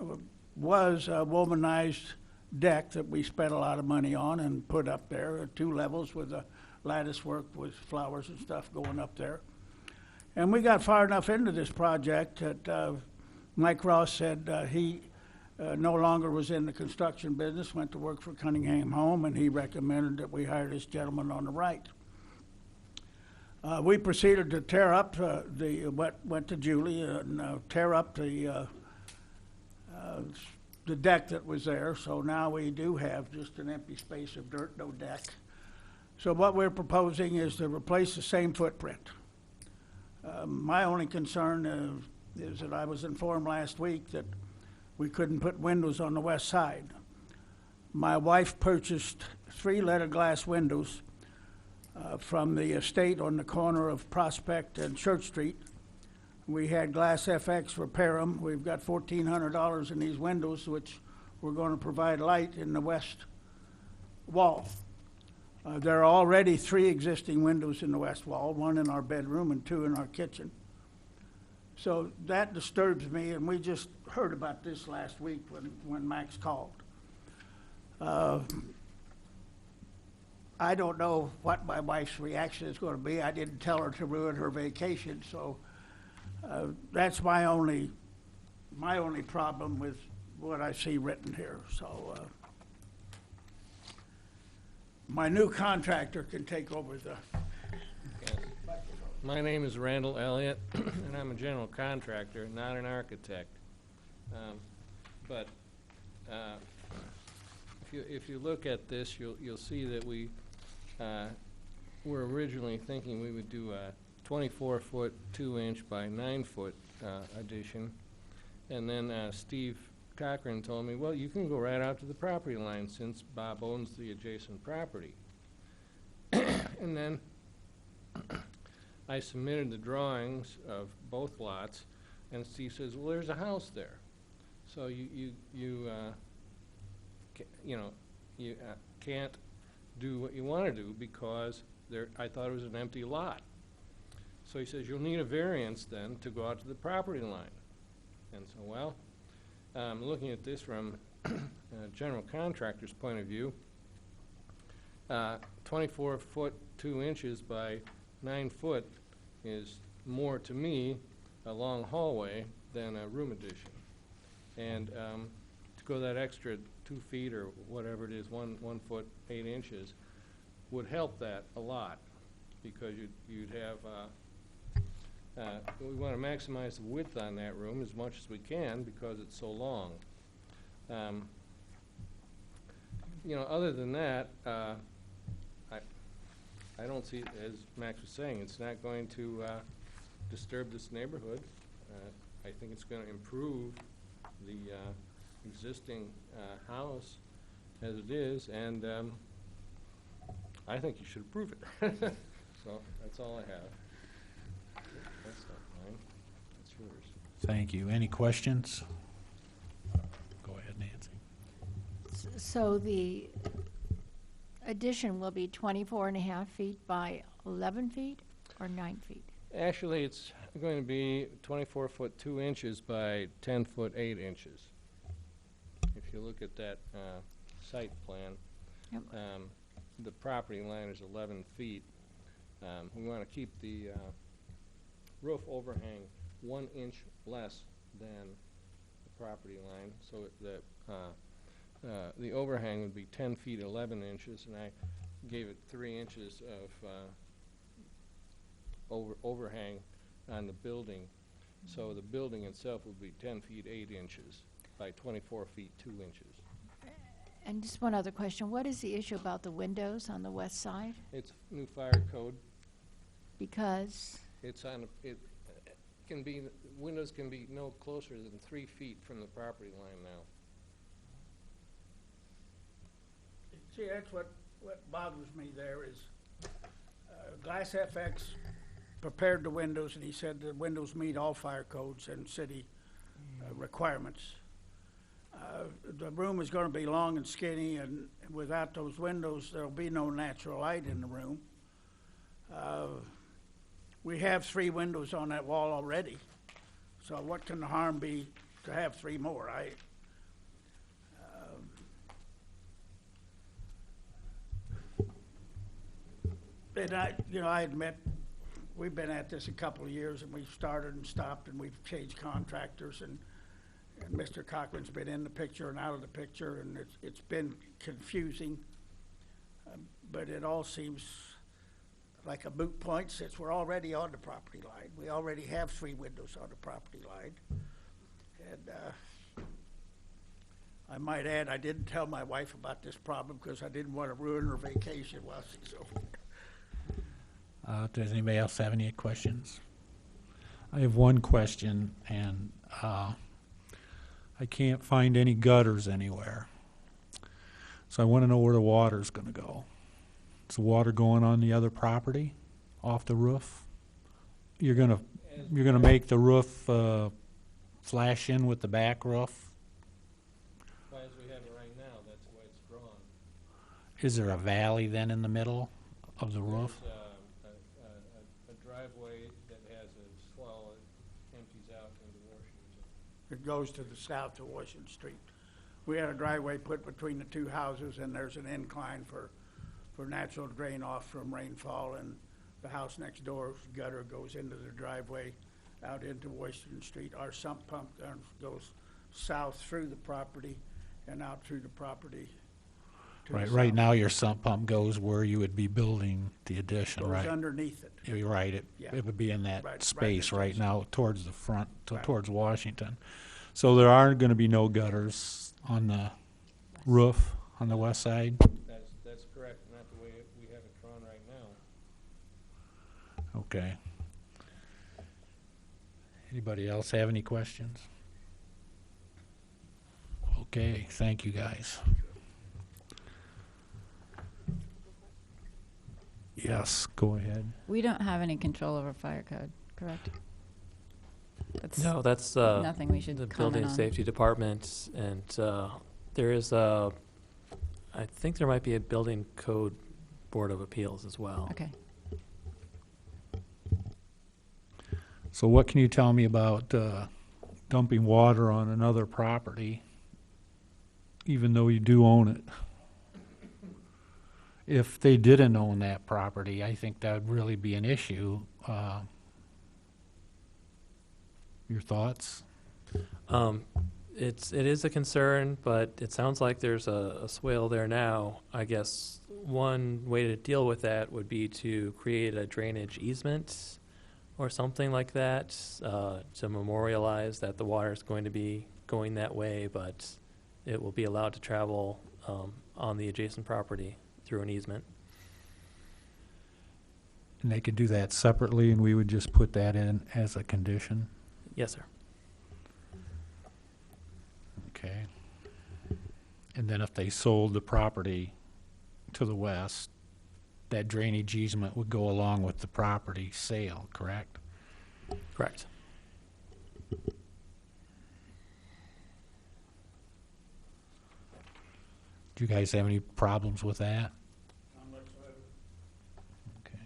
was a womanized deck that we spent a lot of money on and put up there, 2 levels with a lattice work with flowers and stuff going up there. And we got far enough into this project that Mike Ross said he no longer was in the construction business, went to work for Cunningham Home, and he recommended that we hire this gentleman on the right. We proceeded to tear up went to Julie and tear up the deck that was there. So now we do have just an empty space of dirt, no deck. So what we're proposing is to replace the same footprint. My only concern is that I was informed last week that we couldn't put windows on the west side. My wife purchased 3 leaded glass windows from the estate on the corner of Prospect and Church Street. We had Glass FX repair them. We've got $1,400 in these windows, which we're going to provide light in the west wall. There are already 3 existing windows in the west wall, 1 in our bedroom and 2 in our kitchen. So that disturbs me, and we just heard about this last week when Max called. I don't know what my wife's reaction is going to be. I didn't tell her to ruin her vacation, so that's my only problem with what I see written here. So my new contractor can take over the. My name is Randall Elliott, and I'm a general contractor, not architect. But if you look at this, you'll see that we were originally thinking we would do a 24-foot, 2-inch by 9-foot addition, and then Steve Cochran told me, well, you can go right out to the property line since Bob owns the adjacent property. And then I submitted the drawings of both lots, and Steve says, well, there's a house there. So you can't do what you want to do because I thought it was an empty lot. So he says, you'll need a variance then to go out to the property line. And so, well, looking at this from a general contractor's point of view, 24 foot 2 inches by 9 foot is more, to me, a long hallway than a room addition. And to go that extra 2 feet or whatever it is, 1 foot 8 inches, would help that a lot, because you'd have, we want to maximize the width on that room as much as we can because it's so long. You know, other than that, I don't see, as Max was saying, it's not going to disturb this neighborhood. I think it's going to improve the existing house as it is, and I think you should approve it. So that's all I have. That's not mine. That's yours. Thank you. Any questions? Go ahead, Nancy. So the addition will be 24.5 feet by 11 feet or 9 feet? Actually, it's going to be 24 foot 2 inches by 10 foot 8 inches. If you look at that site plan, Yep. The property line is 11 feet. We want to keep the roof overhang 1 inch less than the property line, so that the overhang would be 10 feet 11 inches, and I gave it 3 inches of overhang on the building. So the building itself would be 10 feet 8 inches by 24 feet 2 inches. And just one other question. What is the issue about the windows on the west side? It's new fire code. Because, It's on, it can be, windows can be no closer than 3 feet from the property line now. See, that's what bothers me there is, Glass FX prepared the windows, and he said the windows meet all fire codes and city requirements. The room is gonna be long and skinny, and without those windows, there'll be no natural light in the room. We have 3 windows on that wall already, so what can the harm be to have 3 more? And I admit, we've been at this a couple of years, and we've started and stopped, and we've changed contractors, and Mr. Cochran's been in the picture and out of the picture, and it's been confusing. But it all seems like a moot point since we're already on the property line. We already have 3 windows on the property line. And I might add, I didn't tell my wife about this problem because I didn't want to ruin her vacation while she's over. Does anybody else have any questions? I have one question, and I can't find any gutters anywhere. So I want to know where the water's going to go. Is the water going on the other property, off the roof? You're gonna make the roof flash in with the back roof? As we have it right now, that's the way it's drawn. Is there a valley then in the middle of the roof? There's a driveway that has a swell that empties out into Washington. It goes to the south of Washington Street. We had a driveway put between the 2 houses, and there's an incline for natural drain off from rainfall, and the house next door's gutter goes into the driveway out into Washington Street. Our sump pump goes south through the property and out through the property. to the Right south. now your sump pump goes where you would be building the addition, Goes right? underneath it. You're right, Yeah. it would be in Right that space right adjacent. now towards the front, Right. towards Washington. So there are gonna be no gutters on the roof on the west side? That's correct, not the way we have it drawn right now. Okay. Anybody else have any questions? Okay, thank you, guys. Yes, go ahead. We don't have any control over fire code, correct? That's No, that's nothing we should the comment building on. safety department, and there is a, I think there might be a building code board of appeals as well. Okay. So what can you tell me about dumping water on another property, even though you do own it? If they didn't own that property, I think that would really be an issue. Your thoughts? It is a concern, but it sounds like there's a swale there now. I guess one way to deal with that would be to create a drainage easement or something like that, to memorialize that the water is going to be going that way, but it will be allowed to travel on the adjacent property through an easement. And they could do that separately, and we would just put that in as a condition? Yes, sir. Okay. And then if they sold the property to the west, that drainage easement would go along with the property sale, correct? Correct. Do you guys have any problems with that? Okay.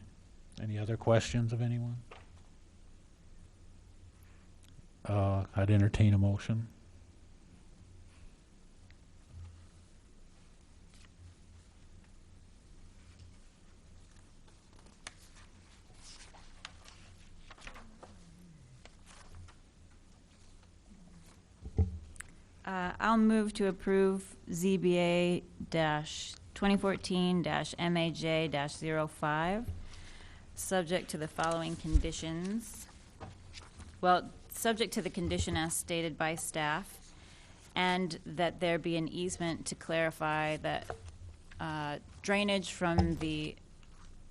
Any other questions of anyone? I'd entertain a motion. I'll move to approve ZBA-2014-MAJ-05, subject to the following conditions. Well, subject to the condition as stated by staff, and that there be an easement to clarify that drainage from the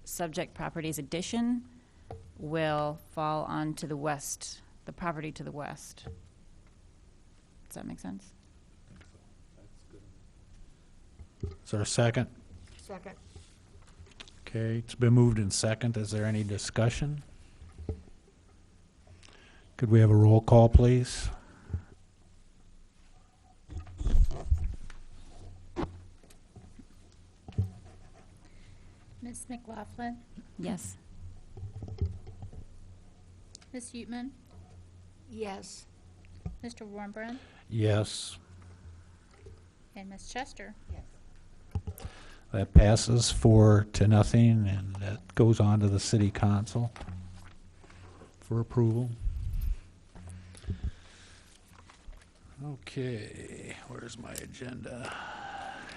subject property's addition will fall onto the west, the property to the west. Does that make sense? Is there a second? Second. Okay, it's been moved in second. Is there any discussion? Could we have a roll call, please? Ms. McLaughlin, Yes. Ms. Utman, Yes. Mr. Warmbrand, Yes. and Ms. Chester. Yes. That passes 4-0, and that goes on to the city council for approval. Okay, where's my agenda?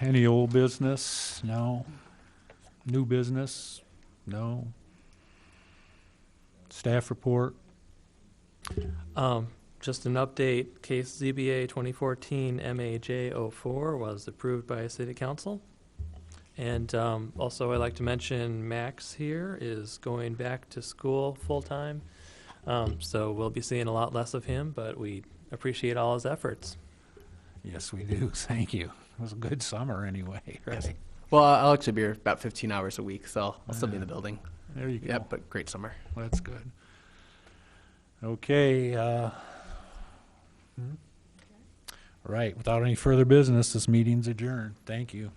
Any old business? No. New business? No. Staff report? Just an update, case ZBA 2014 MAJ-04 was approved by City Council. And also I'd like to mention Max here is going back to school full-time. So we'll be seeing a lot less of him, but we appreciate all his efforts. Yes, we do. Thank you. It was a good summer anyway, right? Well, I'll actually be here about 15 hours a week, so I'll still be in the building. There you go. Yep, but great summer. That's good. Okay. All right. Without any further business, this meeting's adjourned. Thank you.